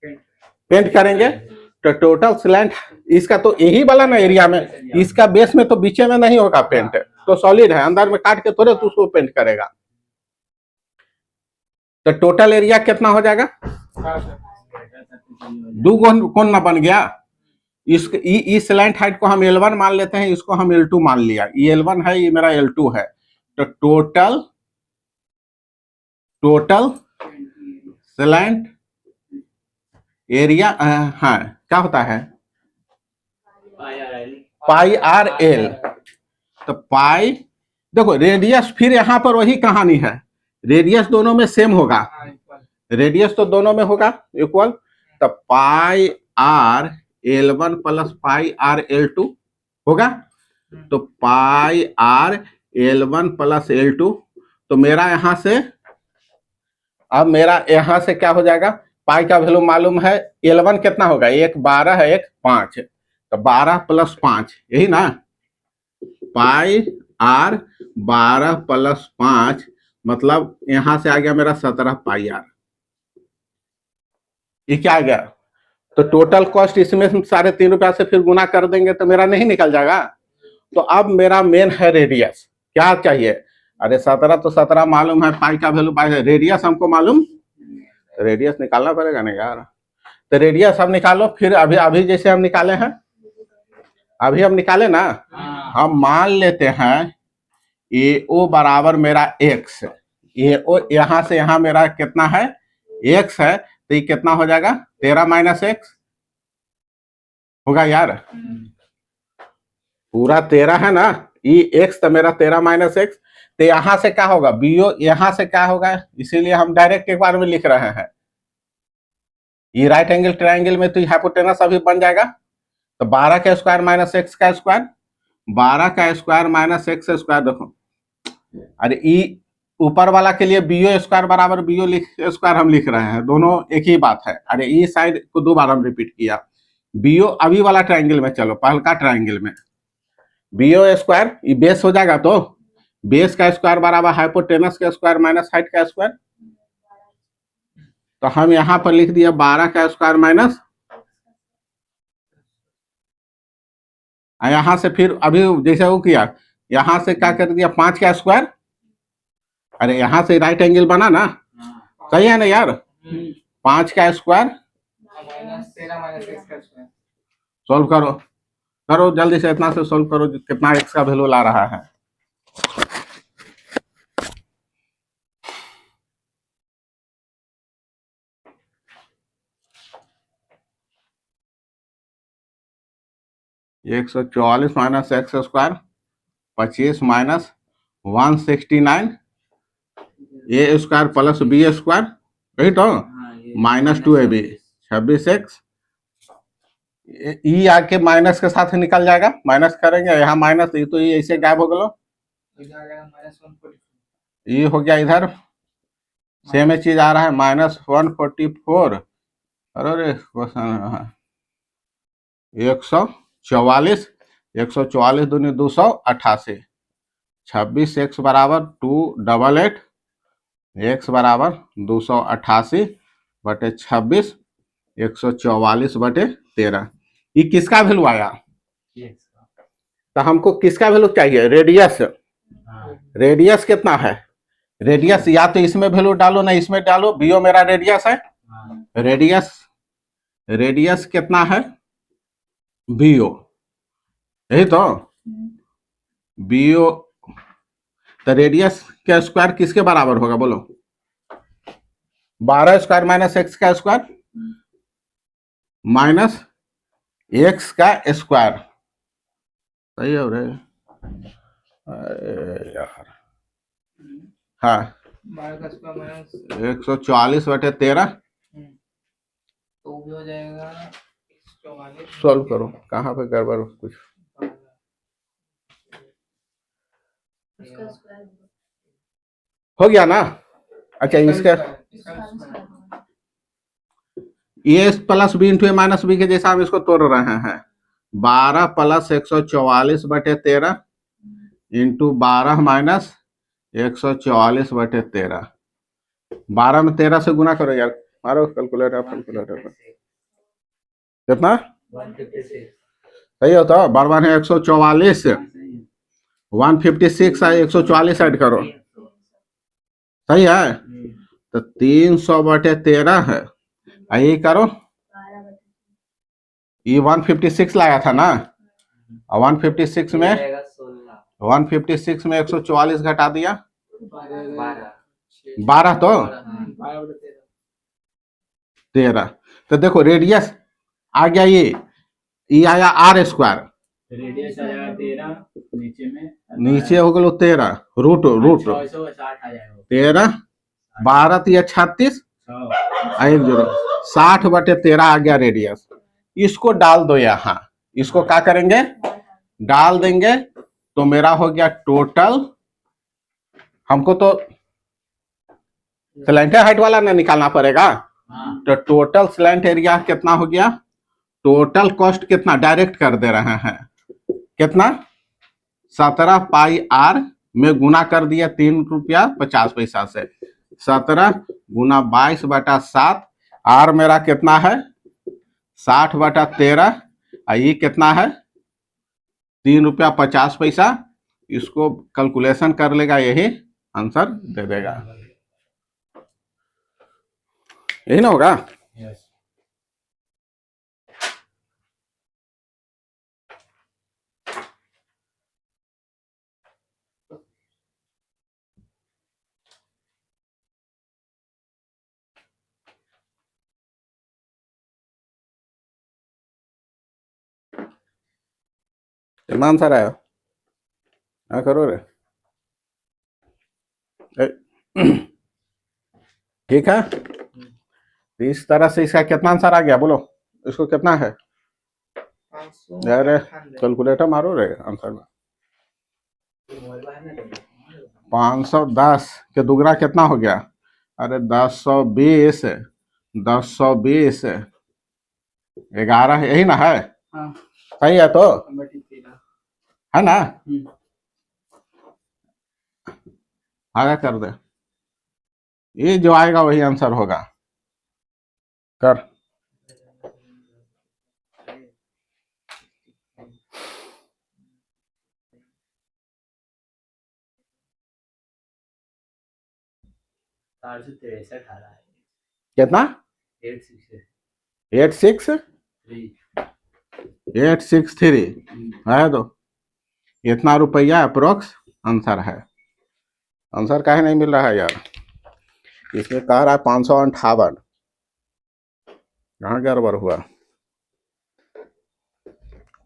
पेंट करेंगे, तो टोटल स्लैंट इसका तो यही वाला ना एरिया में, इसका बेस में तो बीचे में नहीं होगा पेंट, तो सॉलिड है, अंदर में काट के थोड़े तो उसको पेंट करेगा, तो टोटल एरिया कितना हो जाएगा, दो कोण ना बन गया। इस स्लैंट हाइट को हम L1 मान लेते हैं, इसको हम L2 मान लिया, ये L1 है, ये मेरा L2 है, तो टोटल स्लैंट एरिया, हाँ क्या होता है पाई आर एल, तो पाई, देखो रेडियस फिर यहां पर वही कहानी है, रेडियस दोनों में सेम होगा, रेडियस तो दोनों में होगा इक्वल, तो pi R L1 plus pi R L2 होगा, तो pi R L1 plus L2, तो मेरा यहां से, अब मेरा यहां से क्या हो जाएगा, पाई का वैल्यू मालूम है, L1 कितना होगा, एक 12 है, एक 5, तो 12 प्लस 5, यही ना, पाई आर 12 प्लस 5, मतलब यहां से आ गया मेरा 17 पाई आर, ये क्या आ गया, तो टोटल कॉस्ट इसमें 3.5 से फिर गुना कर देंगे तो मेरा नहीं निकल जाएगा। तो अब मेरा मेन है रेडियस, क्या चाहिए, अरे 17 तो 17 मालूम है, पाई का वैल्यू पाई है, रेडियस हमको मालूम, रेडियस निकालना पड़ेगा ना यार, तो रेडियस हम निकालो, फिर अभी अभी जैसे हम निकाले हैं, अभी हम निकाले ना, हम मान लेते हैं AO बराबर मेरा x, AO यहां से यहां मेरा कितना है x है, तो ये कितना हो जाएगा 13 माइनस x होगा यार, पूरा 13 है ना, ये x तो मेरा 13 माइनस x, तो यहां से क्या होगा BO, यहां से क्या होगा, इसीलिए हम डायरेक्ट एक बार में लिख रहे हैं, ये राइट एंगल ट्रायंगल में तो हाइपोटेनस अभी बन जाएगा, तो 12 का स्क्वायर माइनस x का स्क्वायर, 12 का स्क्वायर माइनस x स्क्वायर, देखो अरे ई ऊपर वाला के लिए BO स्क्वायर बराबर BO स्क्वायर हम लिख रहे हैं, दोनों एक ही बात है, अरे ई साइड को 2 बार हम रिपीट किया, बीओ अभी वाला ट्रायंगल में चलो, पहलका ट्रायंगल में बीओ स्क्वायर ये बेस हो जाएगा, तो बेस का स्क्वायर बराबर हाइपोटेनस का स्क्वायर माइनस हाइट का स्क्वायर। तो हम यहां पर लिख दिया 12 का स्क्वायर माइनस, यहां से फिर अभी जैसे वो किया, यहां से क्या कर दिया 5 का स्क्वायर, अरे यहां से राइट एंगल बना ना, सही है ना यार, 5 का स्क्वायर सोल्व करो, करो जल्दी से, इतना से सोल्व करो कितना एक्स का वैल्यू ला रहा है। एक 144 माइनस एक्स स्क्वायर 25 माइनस 169 ए स्क्वायर प्लस बी स्क्वायर, वही तो माइनस 2ab 26 एक्स, ई आके माइनस के साथ निकल जाएगा, माइनस करेंगे यहाँ माइनस, ये तो ये ऐसे गायब हो गया, ये हो गया इधर सेम चीज आ रहा है माइनस 144, अरे 144, 144 दूनी 288, 26 एक्स बराबर 288, एक्स बराबर 288 बटे 26, 144 बटे 13, ये किसका वैल्यू आया, तो हमको किसका वैल्यू चाहिए, रेडियस, रेडियस कितना है, रेडियस या तो इसमें वैल्यू डालो ना इसमें डालो, बीओ मेरा रेडियस है, रेडियस, रेडियस कितना है बीओ, यही तो बीओ, तो रेडियस का स्क्वायर किसके बराबर होगा बोलो, 12 स्क्वायर माइनस एक्स का स्क्वायर माइनस एक्स का स्क्वायर, सही हो रहे यार, हाँ 144 बटे 13, तो भी हो जाएगा, सॉल्व करो, कहाँ पे गड़बड़ कुछ हो गया ना, अच्छा इसका ए प्लस बी इंटू ए माइनस बी के जैसा हम इसको तोड़ रहे हैं, 12 प्लस 144 बटे 13 इंटू 12 माइनस 144 बटे 13, 12 में 13 से गुना करो यार, मारो कैलकुलेटर, कैलकुलेटर कितना 156, सही होता है, 12 है 144, 156 है 144 ऐड करो, सही है, तो 300 बटे 13 है, यही करो, ये 156 लाया था ना, 156 में 156 में 144 घटा दिया, 12 तो 13, तो देखो रेडियस आ गया, ये आया आर स्क्वायर, रेडियस आया 13, नीचे में नीचे हो गया 13 रूट रूट 13, 12 तो 36 एक जोड़ो 60 बटे 13 आ गया रेडियस, इसको डाल दो यहाँ, इसको क्या करेंगे डाल देंगे, तो मेरा हो गया टोटल, हमको तो स्लैंट हाइट वाला ना निकालना पड़ेगा, तो टोटल स्लैंट एरिया कितना हो गया, टोटल कॉस्ट कितना डायरेक्ट कर दे रहे हैं, कितना 17 पाई आर में गुना कर दिया 3 रुपया 50 पैसा से, 17 गुना 22 बटा 7, आर मेरा कितना है 60 बटा 13, ये कितना है 3 रुपया 50 पैसा, इसको कैलकुलेशन कर लेगा, यही आंसर दे देगा, यही ना होगा। कितना आंसर आया, क्या करो रे, ठीक है, इस तरह से इसका कितना आंसर आ गया बोलो, इसको कितना है, अरे कैलकुलेटर मारो रे आंसर में, 510 के दुगना कितना हो गया, अरे 1020, 1020 11 यही ना है? हाँ, सही है तो? नंबर 13 है ना? आगे कर दे, ये जो आएगा वही आंसर होगा। कर। चार सौ तिरसठ आ रहा है। कितना? 863 863 है तो इतना रुपया अप्रोक्स आंसर है। आंसर काहे नहीं मिल रहा है यार? इसमें कह रहा है 558। कहाँ गड़बड़ हुआ?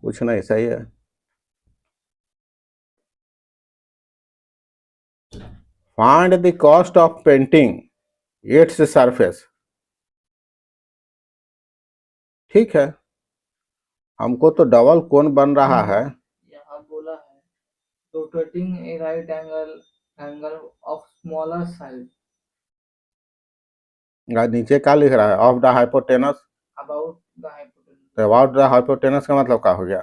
कुछ नहीं, सही है। Find the cost of painting its surface. ठीक है, हमको तो डबल कोन बन रहा है। यहाँ बोला है rotating A right angle of smaller size नीचे क्या लिख रहा है? Of the hypotenuse. About the hypotenuse. तो अबाउट द हाइपोटेनस का मतलब क्या हो गया?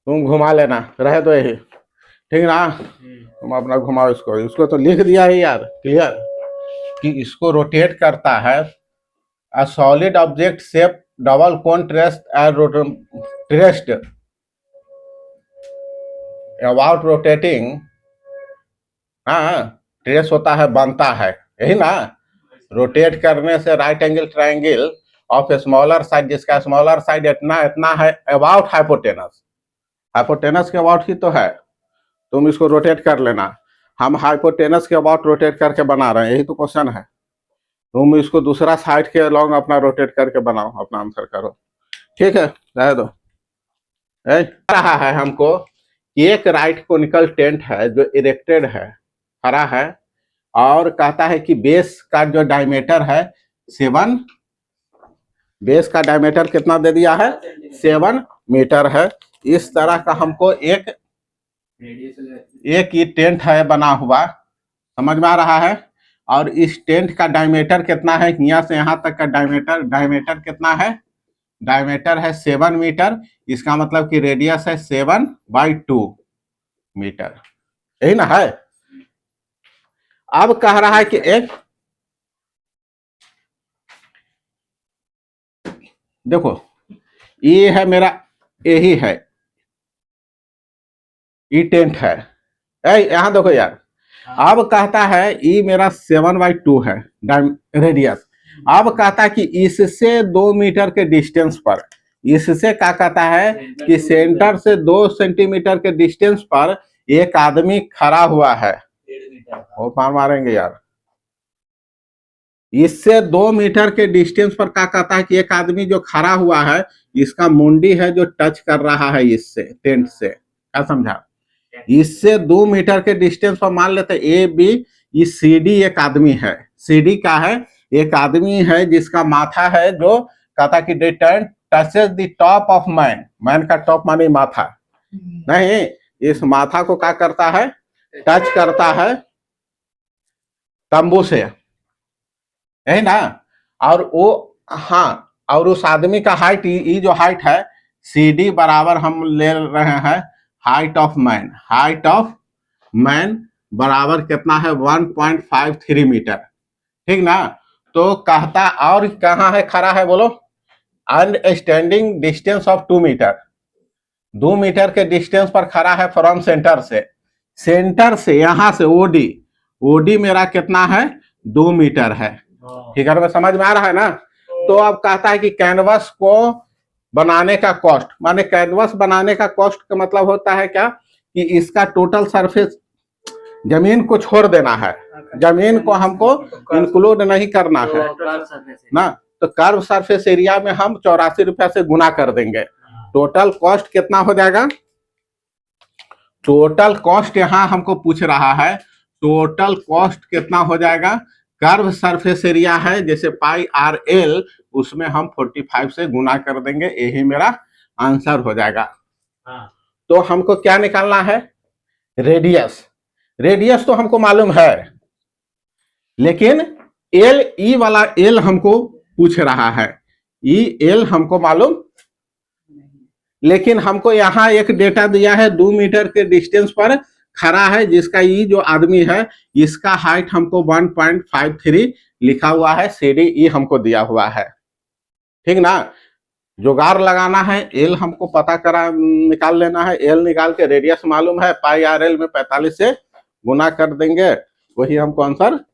तुम घुमा लेना, रहे तो यही, ठीक ना? तुम अपना घुमाओ इसको। इसको तो लिख दिया है यार क्लियर कि इसको रोटेट करता है। A solid object shape double cone traced about rotating. हाँ, ट्रेस होता है, बनता है, यही ना? रोटेट करने से right angle triangle of a smaller side, जिसका स्मॉलर साइड इतना इतना है अबाउट हाइपोटेनस। हाइपोटेनस के अबाउट ही तो है। तुम इसको रोटेट कर लेना। हम हाइपोटेनस के अबाउट रोटेट करके बना रहे हैं, यही तो क्वेश्चन है। तुम इसको दूसरा साइड के अलोंग अपना रोटेट करके बनाओ, अपना आंसर करो। ठीक है, रह दो। रहा है हमको एक राइट कोनिकल टेंट है जो इरेक्टेड है, खड़ा है, और कहता है कि बेस का जो डायमीटर है 7, बेस का डायमीटर कितना दे दिया है? 7 मीटर है। इस तरह का हमको एक ये टेंट है बना हुआ, समझ में आ रहा है? और इस टेंट का डायमीटर कितना है? यहाँ से यहाँ तक का डायमीटर कितना है? डायमीटर है 7 मीटर। इसका मतलब कि रेडियस है 7/2 मीटर, यही ना है? अब कह रहा है कि एक, देखो ये है मेरा, यही है, ये टेंट है। यहां देखो यार, अब कहता है ये मेरा 7/2 है रेडियस। अब कहता है कि इससे 2 मीटर के डिस्टेंस पर, इससे क्या कहता है कि सेंटर से 2 सेंटीमीटर के डिस्टेंस पर एक आदमी खड़ा हुआ है। वो पार मारेंगे यार। इससे 2 मीटर के डिस्टेंस पर क्या कहता है कि एक आदमी जो खड़ा हुआ है, इसका मुंडी है जो टच कर रहा है इससे, टेंट से। क्या समझा? इससे 2 मीटर के डिस्टेंस पर मान लेते ए बी, ये सी डी एक आदमी है। सी डी का है, एक आदमी है जिसका माथा है जो कहता कि tent touches the top of man. Man का टॉप माने माथा नहीं, इस माथा को क्या करता है? टच करता है तंबू से, यही ना? और वो, हाँ, और उस आदमी का हाइट, ये जो हाइट है सी डी बराबर हम ले रहे हैं height of man. Height of man बराबर कितना है? 1.53 मीटर, ठीक ना? तो कहता, और कहाँ है खड़ा है बोलो? And standing distance of 2 metre, 2 metre के डिस्टेंस पर खड़ा है फ्रॉम सेंटर से। सेंटर से यहां से ओडी, ओडी मेरा कितना है? 2 मीटर है। ठीक है, समझ में आ रहा है ना? तो अब कहता है कि कैनवस को बनाने का कॉस्ट, माने कैनवस बनाने का कॉस्ट का मतलब होता है क्या कि इसका टोटल सरफेस, जमीन को छोड़ देना है, जमीन को हमको इंक्लूड नहीं करना है ना। तो कर्व सरफेस एरिया में हम 84 रुपया से गुना कर देंगे। टोटल कॉस्ट कितना हो जाएगा? टोटल कॉस्ट यहां हमको पूछ रहा है, टोटल कॉस्ट कितना हो जाएगा? कर्व सरफेस एरिया है जैसे पाई आर एल, उसमें हम 45 से गुना कर देंगे, यही मेरा आंसर हो जाएगा। तो हमको क्या निकालना है? रेडियस। रेडियस तो हमको मालूम है, लेकिन एल, ई वाला एल हमको पूछ रहा है। ई एल हमको मालूम, लेकिन हमको यहाँ एक डेटा दिया है 2 मीटर के डिस्टेंस पर खड़ा है, जिसका ई जो आदमी है इसका हाइट हमको 1.53 लिखा हुआ है, CD ई हमको दिया हुआ है। ठीक ना, जुगाड़ लगाना है, एल हमको पता करा निकाल लेना है, एल निकाल के रेडियस मालूम है, पाई आर एल में 45 से गुना कर देंगे, वही हमको आंसर।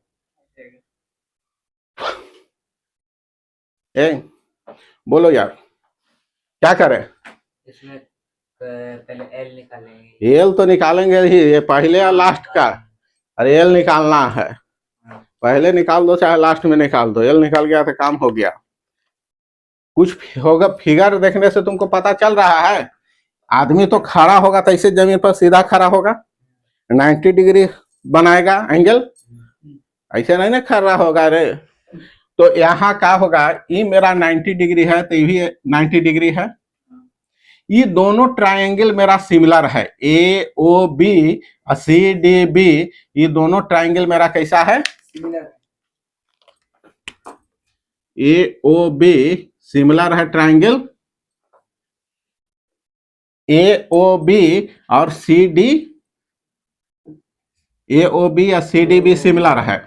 बोलो यार क्या करें, इसमें पहले एल निकालेंगे। एल तो निकालेंगे ही, ये पहले या लास्ट का, अरे एल निकालना है, पहले निकाल दो चाहे लास्ट में निकाल दो, एल निकल गया तो काम हो गया। कुछ होगा, फिगर देखने से तुमको पता चल रहा है, आदमी तो खड़ा होगा तो ऐसे जमीन पर सीधा खड़ा होगा, 90 डिग्री बनाएगा एंगल, ऐसे नहीं ना खड़ा होगा रे। तो यहाँ क्या होगा, ये मेरा 90 डिग्री है तो ये भी 90 डिग्री है, ये दोनों ट्रायंगल मेरा सिमिलर है, A O B C D B, ये दोनों ट्रायंगल मेरा कैसा है, ए ओ बी सिमिलर है ट्रायंगल, ए ओ बी और सी डी, ए ओ बी या सी डी बी सिमिलर है।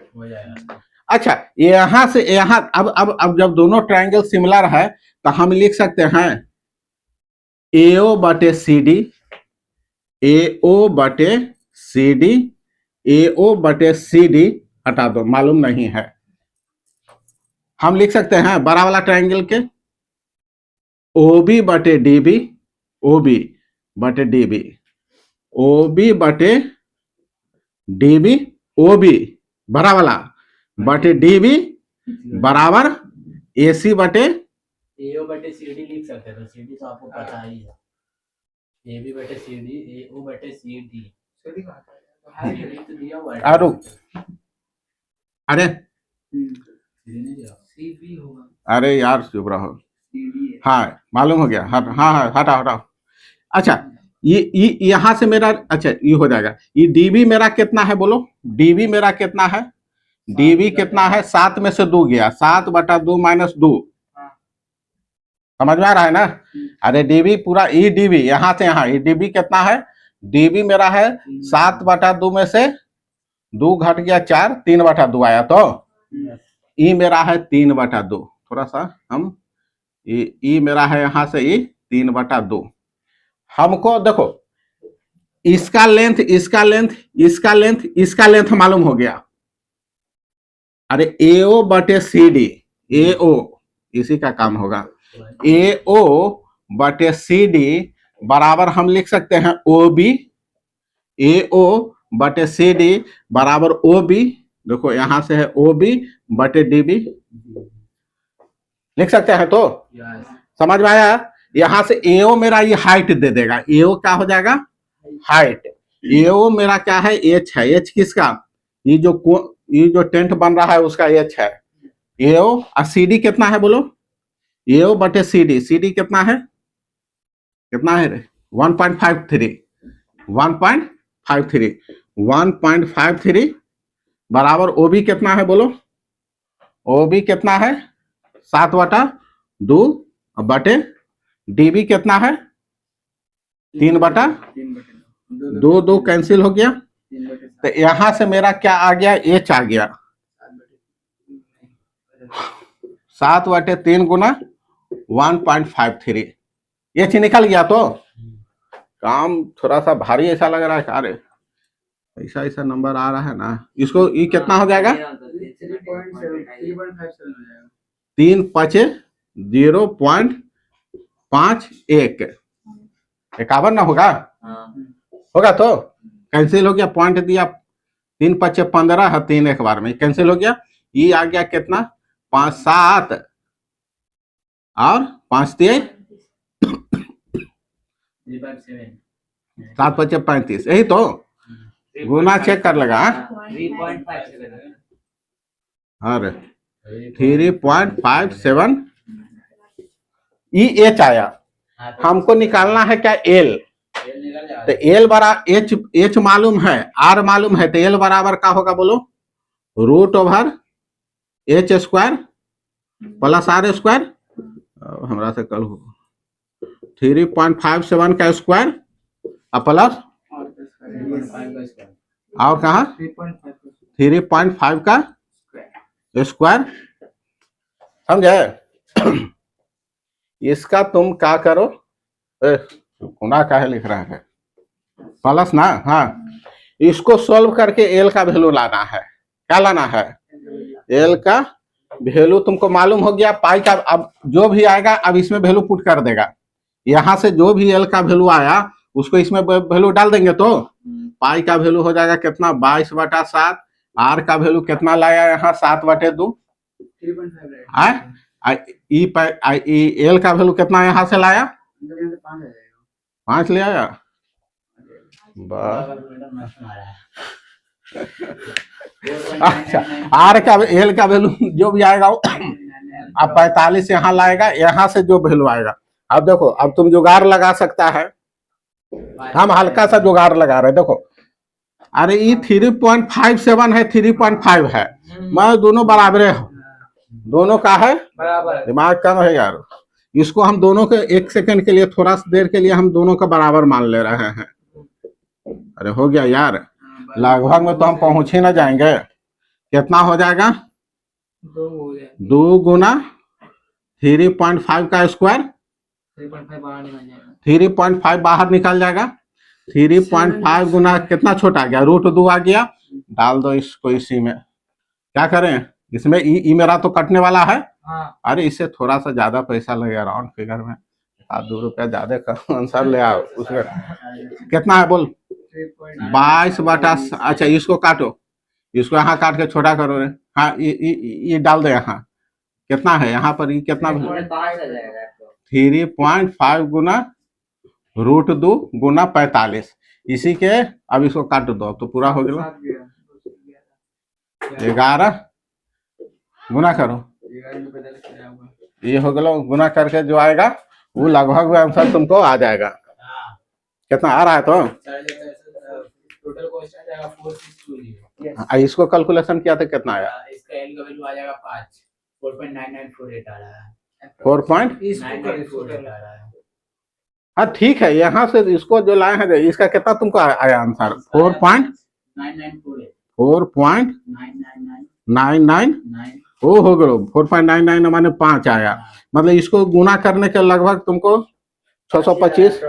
अच्छा, यहां से यहां अब जब दोनों ट्रायंगल सिमिलर है तो हम लिख सकते हैं AO बटे CD, AO बटे CD, AO बटे CD हटा दो, मालूम नहीं है। हम लिख सकते हैं बड़ा वाला ट्रायंगल के OB बटे DB, OB बटे DB, OB बटे DB, OB बड़ा वाला बटे DB बराबर AC बटे AO बटे CD लिख सकते हैं, तो CD तो आपको पता ही है, AB बटे CD, AO बटे CD, CD तो दिया हुआ है। अरे CB होगा, अरे यार चुप रहो, हाँ मालूम हो गया, हाँ हटाओ हटाओ। अच्छा ये यहाँ से मेरा, अच्छा ये हो जाएगा, ये DB मेरा कितना है बोलो, DB मेरा कितना है, DB कितना है, 7 में से 2 गया, 7 बटा 2 माइनस 2, समझ में आ रहा है ना। अरे DB पूरा ई DB यहाँ से यहाँ, ई DB कितना है, DB मेरा है 7 बटा 2 में से 2 घट गया 4, 3 बटा 2 आया, तो ई मेरा है 3 बटा 2, थोड़ा सा हम ई मेरा है यहाँ से ई 3 बटा 2। हमको देखो इसका लेंथ इसका लेंथ इसका लेंथ इसका लेंथ मालूम हो गया, अरे AO बटे CD, AO इसी का काम होगा, AO बटे CD बराबर हम लिख सकते हैं OB, AO बटे CD बराबर OB, देखो यहां से है OB बटे DB, लिख सकते हैं, तो समझ में आया। यहां से AO मेरा ये हाइट दे देगा, AO क्या हो जाएगा, हाइट, AO मेरा क्या है, H है, H किसका, ये जो टेंट बन रहा है उसका H है, AO और CD कितना है बोलो, AO बटे CD, CD कितना है, कितना है रे, 1.53, 1.53 बराबर OB कितना है बोलो, OB कितना है 7 बटा 2 बटे DB कितना है 3 बटा 2 कैंसिल हो गया, तो यहां से मेरा क्या आ गया, H आ गया 7 बटे 3 गुना 1.53, H निकल गया। तो काम थोड़ा सा भारी ऐसा लग रहा है, अरे ऐसा नंबर आ रहा है ना, इसको ये कितना हो जाएगा, 3 5 0.51, 51 ना होगा, होगा तो कैंसिल हो गया, पॉइंट दिया, 3 5 15 है, 3 एक बार में कैंसिल हो गया, ये आ गया कितना 5 7 और 5 3 7 5 35, यही तो गुना चेक कर लगा, अरे 3.57 H आया। हमको निकालना है क्या, L, तो L बरा H मालूम है, R मालूम है, तो L बराबर का होगा बोलो, √H² प्लस R² हमरा से कल हो 3.57 का स्क्वायर प्लस और कहा 3.5 का स्क्वायर, समझे। इसका तुम क्या करो, गुना काहे लिख रहा है, प्लस ना, हाँ इसको सॉल्व करके एल का वैल्यू लाना है। क्या लाना है, एल का वैल्यू तुमको मालूम हो गया। पाई का अब जो भी आएगा अब इसमें वैल्यू पुट कर देगा। यहां से जो भी एल का वैल्यू आया उसको इसमें वैल्यू डाल देंगे तो पाई का वैल्यू हो जाएगा कितना 22/7। आर का वैल्यू कितना लाया यहाँ 7/2। एल का वैल्यू कितना यहाँ से लाया 5 ले आया। अच्छा आर का एल का वैल्यू जो भी आएगा अब 45 यहाँ लाएगा, यहाँ से जो वैल्यू आएगा। अब देखो अब तुम जुगाड़ लगा सकता है, हम हल्का सा जुगाड़ लगा रहे देखो। अरे ये 3.57 है 3.5 है, मैं दोनों बराबरे हूँ, दोनों का है बराबर। दिमाग कम है यार, इसको हम दोनों के 1 सेकंड के लिए थोड़ा सा देर के लिए हम दोनों का बराबर मान ले रहे हैं। अरे हो गया यार, लगभग में तो हम पहुंच ही ना जाएंगे। कितना हो जाएगा 2 गुना 3.5 का स्क्वायर, 3.5 बाहर निकल जाएगा। 3.5 गुना कितना छोटा आ गया √2 आ गया। डाल दो इसको इसी में। क्या करें इसमें ई मेरा तो कटने वाला है। अरे इससे थोड़ा सा ज्यादा पैसा लगेगा, राउंड फिगर में 2 रुपया ज्यादा का आंसर ले आओ। उसमें कितना है बोल 22/, अच्छा इसको काटो, इसको यहाँ काट के छोटा करो रे। हाँ ये डाल दो यहाँ। कितना है यहाँ पर, ये कितना 3.5 गुना √2 गुना 45। इसी के अब इसको काट दो तो पूरा हो गया 11 गुना करो, ये हो गया गुना करके जो आएगा वो लगभग आंसर तुमको आ जाएगा। कितना आ रहा है तो टोटल कॉस्ट आ जाएगा 4620। इसको कैलकुलेशन किया था कितना आया, इसका एल का वैल्यू आ जाएगा 5 4.9948 आ रहा है 4.9948 आ रहा है। हाँ ठीक है, यहाँ से इसको जो लाए हैं इसका कितना तुमको आया आंसर 4.999 ओ हो गया 4.99 माने 5 आया। मतलब इसको गुना करने के लगभग तुमको 625,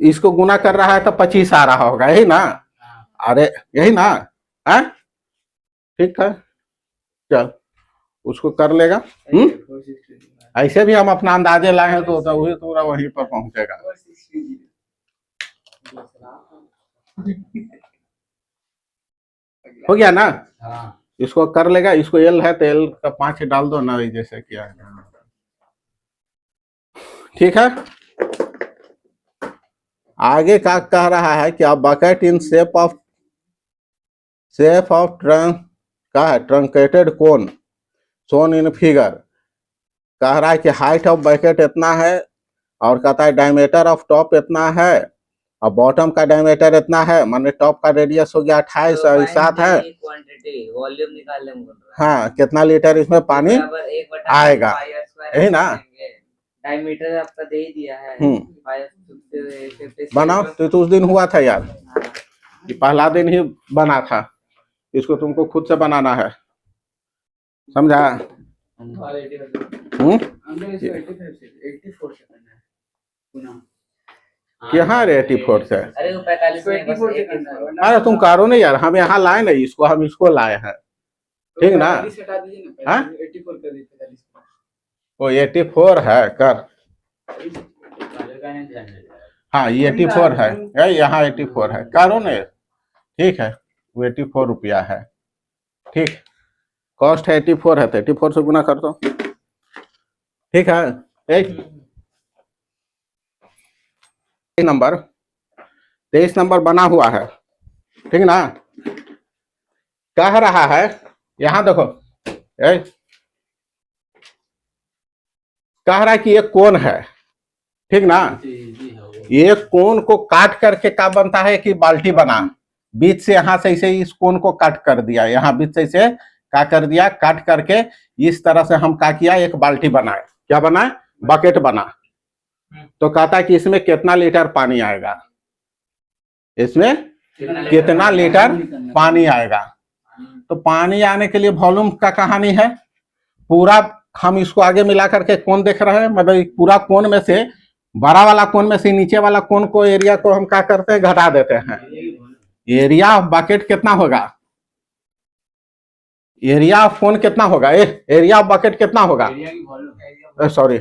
इसको गुना कर रहा है तो 25 आ रहा होगा, यही ना। अरे यही ना है, ठीक है चल उसको कर लेगा। ऐसे भी हम अपना अंदाजे लाए हैं तो वही पूरा वहीं पर पहुंचेगा। हो गया ना, इसको कर लेगा। इसको एल है तो एल का 5 डाल दो ना, जैसे किया है। ठीक है, आगे का कह रहा है कि आप bucket in shape of trunk का है truncated cone shown in figure. कह रहा है कि हाइट ऑफ बकेट इतना है और कहता है डायमीटर ऑफ टॉप इतना है और बॉटम का डायमीटर इतना है। माने टॉप का रेडियस हो गया 28 और 7 है। वॉल्यूम निकालने में हाँ कितना लीटर इसमें पानी आएगा, यही ना। डायमीटर आपका दे ही दिया है। बनाओ तो उस दिन हुआ था यार, पहला दिन ही बना था, इसको तुमको खुद से बनाना है, समझा। यहाँ रे 84 से, अरे तुम करो नहीं यार, हम यहाँ लाए नहीं इसको, हम इसको लाए हैं, ठीक ना। वो 84 है कर, हाँ ये 84 है, यहाँ 84 है, करो नहीं, ठीक है। वो 84 रुपया है, ठीक, कॉस्ट है 84 है तो 84 से गुना कर दो, ठीक है। एक नंबर 23 नंबर बना हुआ है, ठीक ना। कह रहा है यहाँ देखो, कह रहा है कि ये कोन है, ठीक ना। ये कोन को काट करके क्या बनता है कि बाल्टी बना, बीच से यहाँ से इसे इस कोन को काट कर दिया, यहाँ बीच से इसे क्या कर दिया, काट करके इस तरह से हम क्या किया, एक बाल्टी बनाए, क्या बनाए, बकेट बना। तो कहता है कि इसमें कितना लीटर पानी आएगा, इसमें कितना लीटर पानी आएगा। तो पानी आने के लिए वॉल्यूम का कहानी है, पूरा हम इसको आगे मिला करके कोण देख रहे हैं, मतलब पूरा कोण में से बड़ा वाला कोण में से नीचे वाला कोण को, एरिया को हम क्या करते हैं, घटा देते हैं। एरिया ऑफ बकेट कितना होगा, एरिया ऑफ कोण कितना होगा, एरिया ऑफ बकेट कितना होगा, सॉरी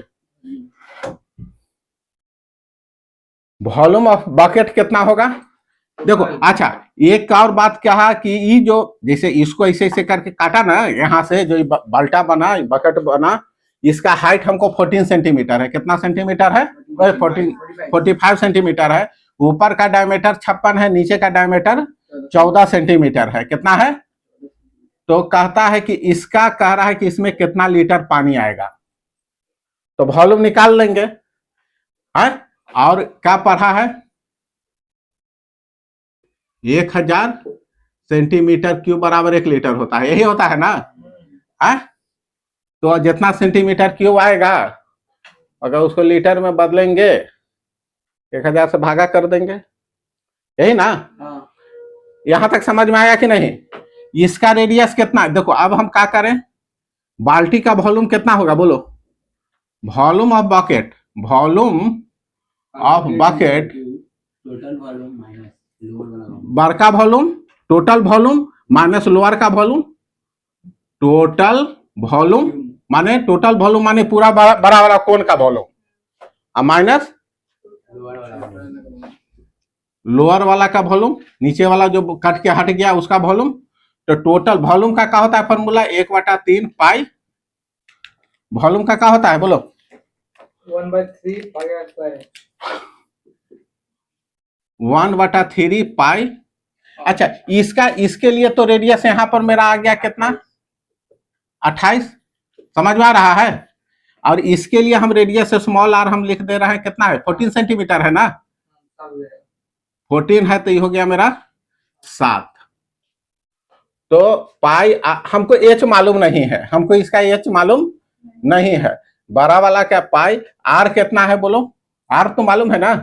वॉल्यूम ऑफ बकेट कितना होगा। देखो अच्छा, एक और बात क्या है कि ये जो जैसे इसको ऐसे ऐसे करके काटा ना, यहाँ से जो बाल्टा बना, बकेट बना, इसका हाइट हमको 14 सेंटीमीटर है। कितना सेंटीमीटर है, 45 सेंटीमीटर है। ऊपर का डायमीटर 56 है, नीचे का डायमीटर 14 सेंटीमीटर है। कितना है, तो कहता है कि इसका कह रहा है कि इसमें कितना लीटर पानी आएगा, तो वॉल्यूम निकाल लेंगे है। और क्या पढ़ा है, 1000 सेंटीमीटर क्यूब बराबर 1 लीटर होता है, यही होता है ना है? तो जितना सेंटीमीटर क्यूब आएगा, अगर उसको लीटर में बदलेंगे 1000 से भागा कर देंगे, यही ना। यहां तक समझ में आया कि नहीं। इसका रेडियस कितना, देखो अब हम क्या करें, बाल्टी का वॉल्यूम कितना होगा बोलो, volume of bucket, volume of bucket total volume minus बड़का volume, total volume minus lower का वॉल्यूम, टोटल वॉल्यूम माने टोटल वॉल्यूम माने पूरा बड़ा वाला कोण का वॉल्यूम, माइनस लोअर वाला का वॉल्यूम, नीचे वाला जो कट के हट गया उसका वॉल्यूम। तो टोटल वॉल्यूम का क्या होता है फॉर्मूला, 1/3 पाई, वॉल्यूम का क्या होता है बोलो, 1/3 पाई आर स्क्वायर, 1/3 पाई। अच्छा इसका, इसके लिए तो रेडियस यहां पर मेरा आ गया कितना, 28, समझ में आ रहा है। और इसके लिए हम रेडियस स्मॉल आर हम लिख दे रहे हैं, कितना है, 14 सेंटीमीटर है ना, 14 है तो ये हो गया मेरा 7। तो पाई हमको एच मालूम नहीं है, हमको इसका एच मालूम नहीं है। बड़ा वाला क्या पाई, आर कितना है बोलो, आर तो मालूम है ना,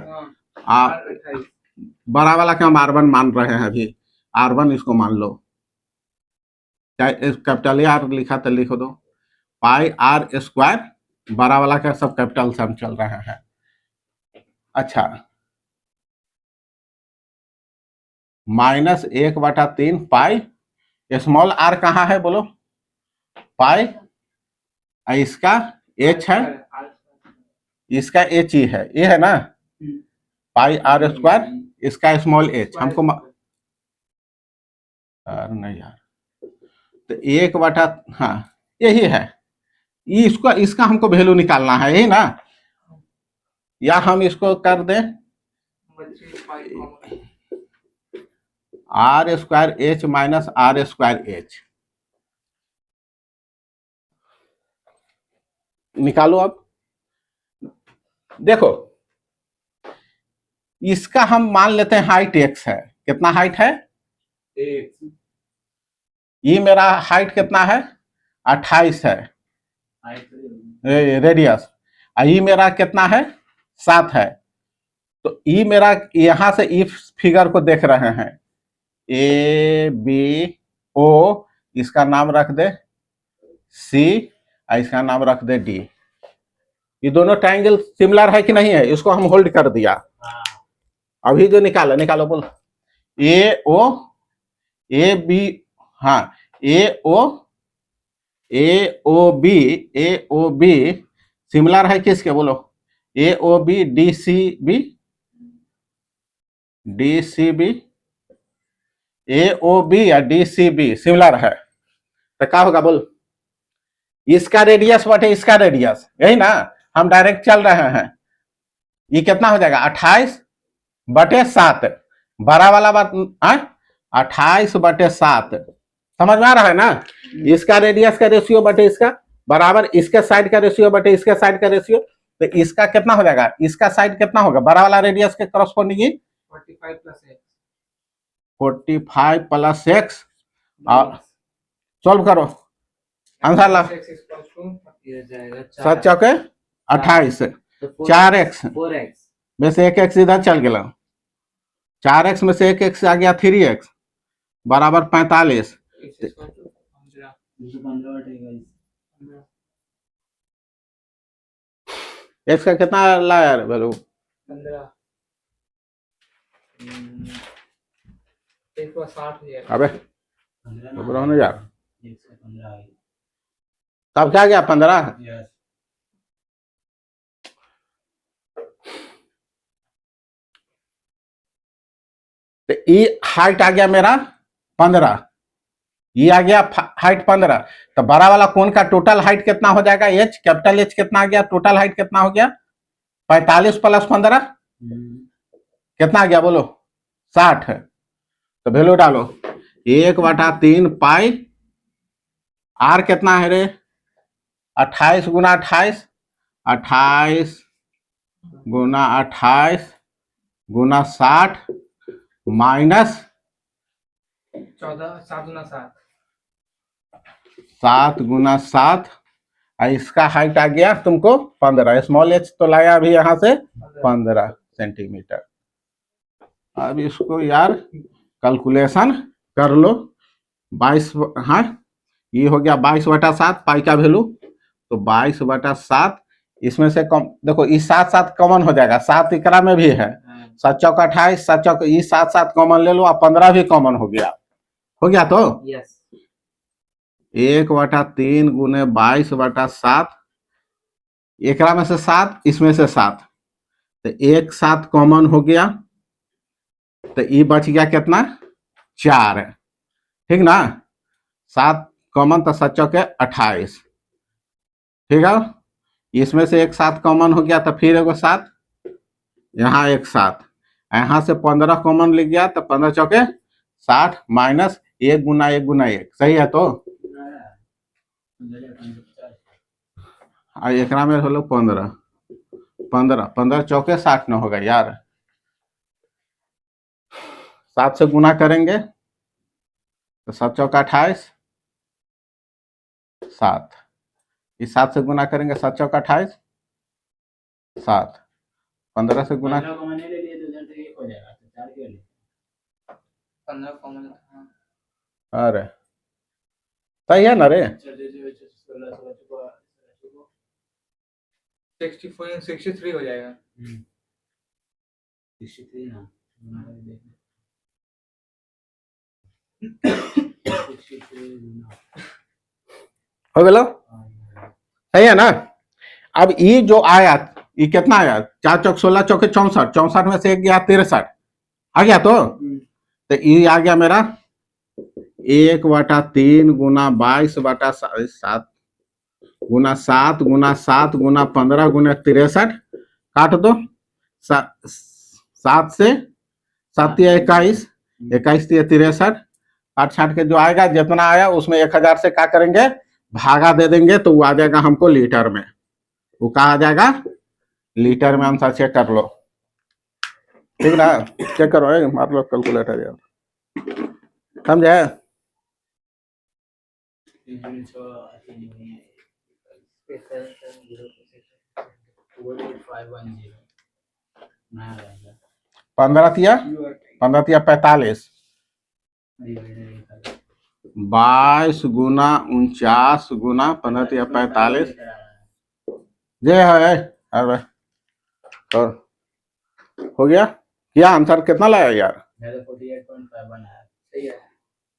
बड़ा वाला क्या हम R1 मान रहे हैं अभी, R1 इसको मान लो, चाहे कैपिटल आर लिखा तो लिख दो, पाई आर स्क्वायर, बड़ा वाला का सब कैपिटल से हम चल रहे हैं। अच्छा -1/3 पाई, स्मॉल आर कहाँ है बोलो, पाई, इसका एच है, इसका एच ही है, ये है ना, पाई आर स्क्वायर, इसका स्मॉल एच हमको नहीं यार, तो 1/, हाँ यही है, इसको, इसका हमको वैल्यू निकालना है, यही ना। या हम इसको कर दें R square H minus R square H, निकालो। अब देखो इसका हम मान लेते हैं हाइट x है, कितना हाइट है, ये मेरा हाइट कितना है, 28 है रेडियस, ये मेरा कितना है, 7 है। तो ये मेरा, यहां से इस फिगर को देख रहे हैं, ए बी ओ, इसका नाम रख दे सी, इसका नाम रख दे डी। ये दोनों ट्रायंगल सिमिलर है कि नहीं है, इसको हम होल्ड कर दिया। अभी जो निकालो, निकालो बोल, ए ओ, ए बी, हाँ ए ओ बी सिमिलर है किसके बोलो, A O B D C B, A O B या डी सी बी सिमिलर है, तो क्या होगा बोल, इसका रेडियस बटे इसका रेडियस, यही ना, हम डायरेक्ट चल रहे हैं। ये कितना हो जाएगा, 28/7, बड़ा वाला बात 28/7, समझ में आ रहा है ना। इसका रेडियस का रेशियो बटे इसका बराबर इसके साइड का रेशियो बटे इसके साइड का रेशियो, तो इसका कितना हो जाएगा, इसका साइड कितना होगा, बड़ा वाला रेडियस के करस्पॉन्डिंग 45 + x, और सॉल्व करो, आंसर ला। X equals to ये जाएगा 7 चौके 28, 4x 4x में से एक एक्स इधर चल गया, 4x में से एक एक्स आ गया 3x बराबर 45। X equals to 15. 215 बटेगा इस एक्स का कितना लाया वैल्यू? 15. एक 60 हो जाएगा. अबे 15 तो बोलो ना यार, 115 आएगा। तब क्या गया 15? यस तो ई हाइट आ गया मेरा 15, ये आ गया हाइट 15, तो बड़ा वाला कोण का टोटल हाइट कितना हो जाएगा? एच, कैपिटल एच कितना आ गया? टोटल हाइट कितना हो गया? 45 प्लस 15 कितना आ गया बोलो? 60 है। तो वैल्यू डालो 1/3 पाई, आर कितना है रे? 28 गुना 28, 28 गुना 28 गुना 60 माइनस 14 7 गुना 7. 7 गुना 7, इसका हाइट आ गया तुमको 15, स्मॉल एच तो लाया अभी यहां से 15 सेंटीमीटर। अब इसको यार कैलकुलेशन कर लो, 22, हाँ ये हो गया 22/7 पाई का वैल्यू, तो 22/7 इसमें से कम, देखो इस 7 7 कॉमन हो जाएगा, 7 इकरा में भी है, 7 चौक 28, 7 चौक ये 7 7 कॉमन ले लो, और 15 भी कॉमन हो गया तो यस 1/3 गुने 22/7, एकरा में से 7 इसमें से 7, तो एक 7 कॉमन हो गया, तो ये बच गया कितना? 4, ठीक ना? 7 कॉमन तो 7 चौके 28, ठीक है। इसमें से एक 7 कॉमन हो गया, तो फिर एगो 7, यहाँ एक 7, यहाँ से 15 कॉमन लिख गया, तो 15 चौके 60 माइनस 1 गुना 1 गुना 1, सही है। तो एकरा में होलो 15 15 15 चौके 60 न होगा यार, 7 से गुना करेंगे तो 7 चौका 28, 7, इस 7 से गुना करेंगे 7 चौका 28, 7, 15 से गुना, 15 कॉमन ले लिए तो उधर से 1 हो जाएगा, तो 4 क्यों ले? 15 कॉमन. अरे सही है ना रे? 64 63 हो जाएगा. 63 ना 63 हो गया, सही है ना? अब ये जो आया, ये कितना आया? 4 चौक 16 चौके 64, 64 में से एक गया 63 आ गया, तो ये आ गया मेरा 1/3 गुना 22/7 गुना 7 गुना 7 गुना 15 गुना 63, काट दो, 7 से 7 या 21, 21 या 63, काट छाट के जो आएगा जितना आया उसमें 1000 से क्या करेंगे? भागा दे देंगे, तो वो आ जाएगा हमको लीटर में, वो कहा आ जाएगा लीटर में। आंसर चेक कर लो, ठीक ना? चेक करो, मार लो कैलकुलेटर यार, समझे? नया रहेगा 15 या 45, 22 गुना 49 गुना 15 या 45 जे है। अरे तो हो गया, क्या आंसर कितना लाया यार? 48.51 है, सही है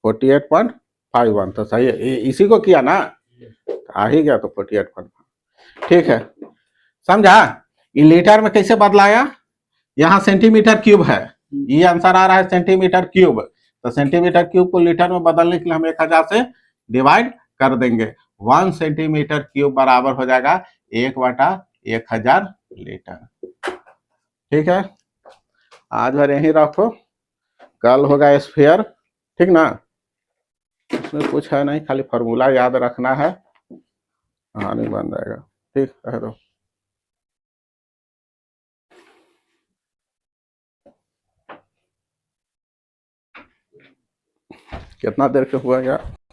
48.51, तो सही है, इसी को किया ना, आ ही गया तो 48.5, ठीक है। समझा? ये लीटर में कैसे बदलाया? यहाँ सेंटीमीटर क्यूब है, ये आंसर आ रहा है सेंटीमीटर क्यूब, तो सेंटीमीटर क्यूब को लीटर में बदलने के लिए हम 1000 से डिवाइड कर देंगे, 1 सेंटीमीटर क्यूब बराबर हो जाएगा 1/1000 लीटर, ठीक है। आज भर यहीं रखो, कल होगा स्फीयर, ठीक ना? इसमें कुछ है नहीं, खाली फॉर्मूला याद रखना है, कहानी बन जाएगा, ठीक है। तो कितना देर के हुआ यार?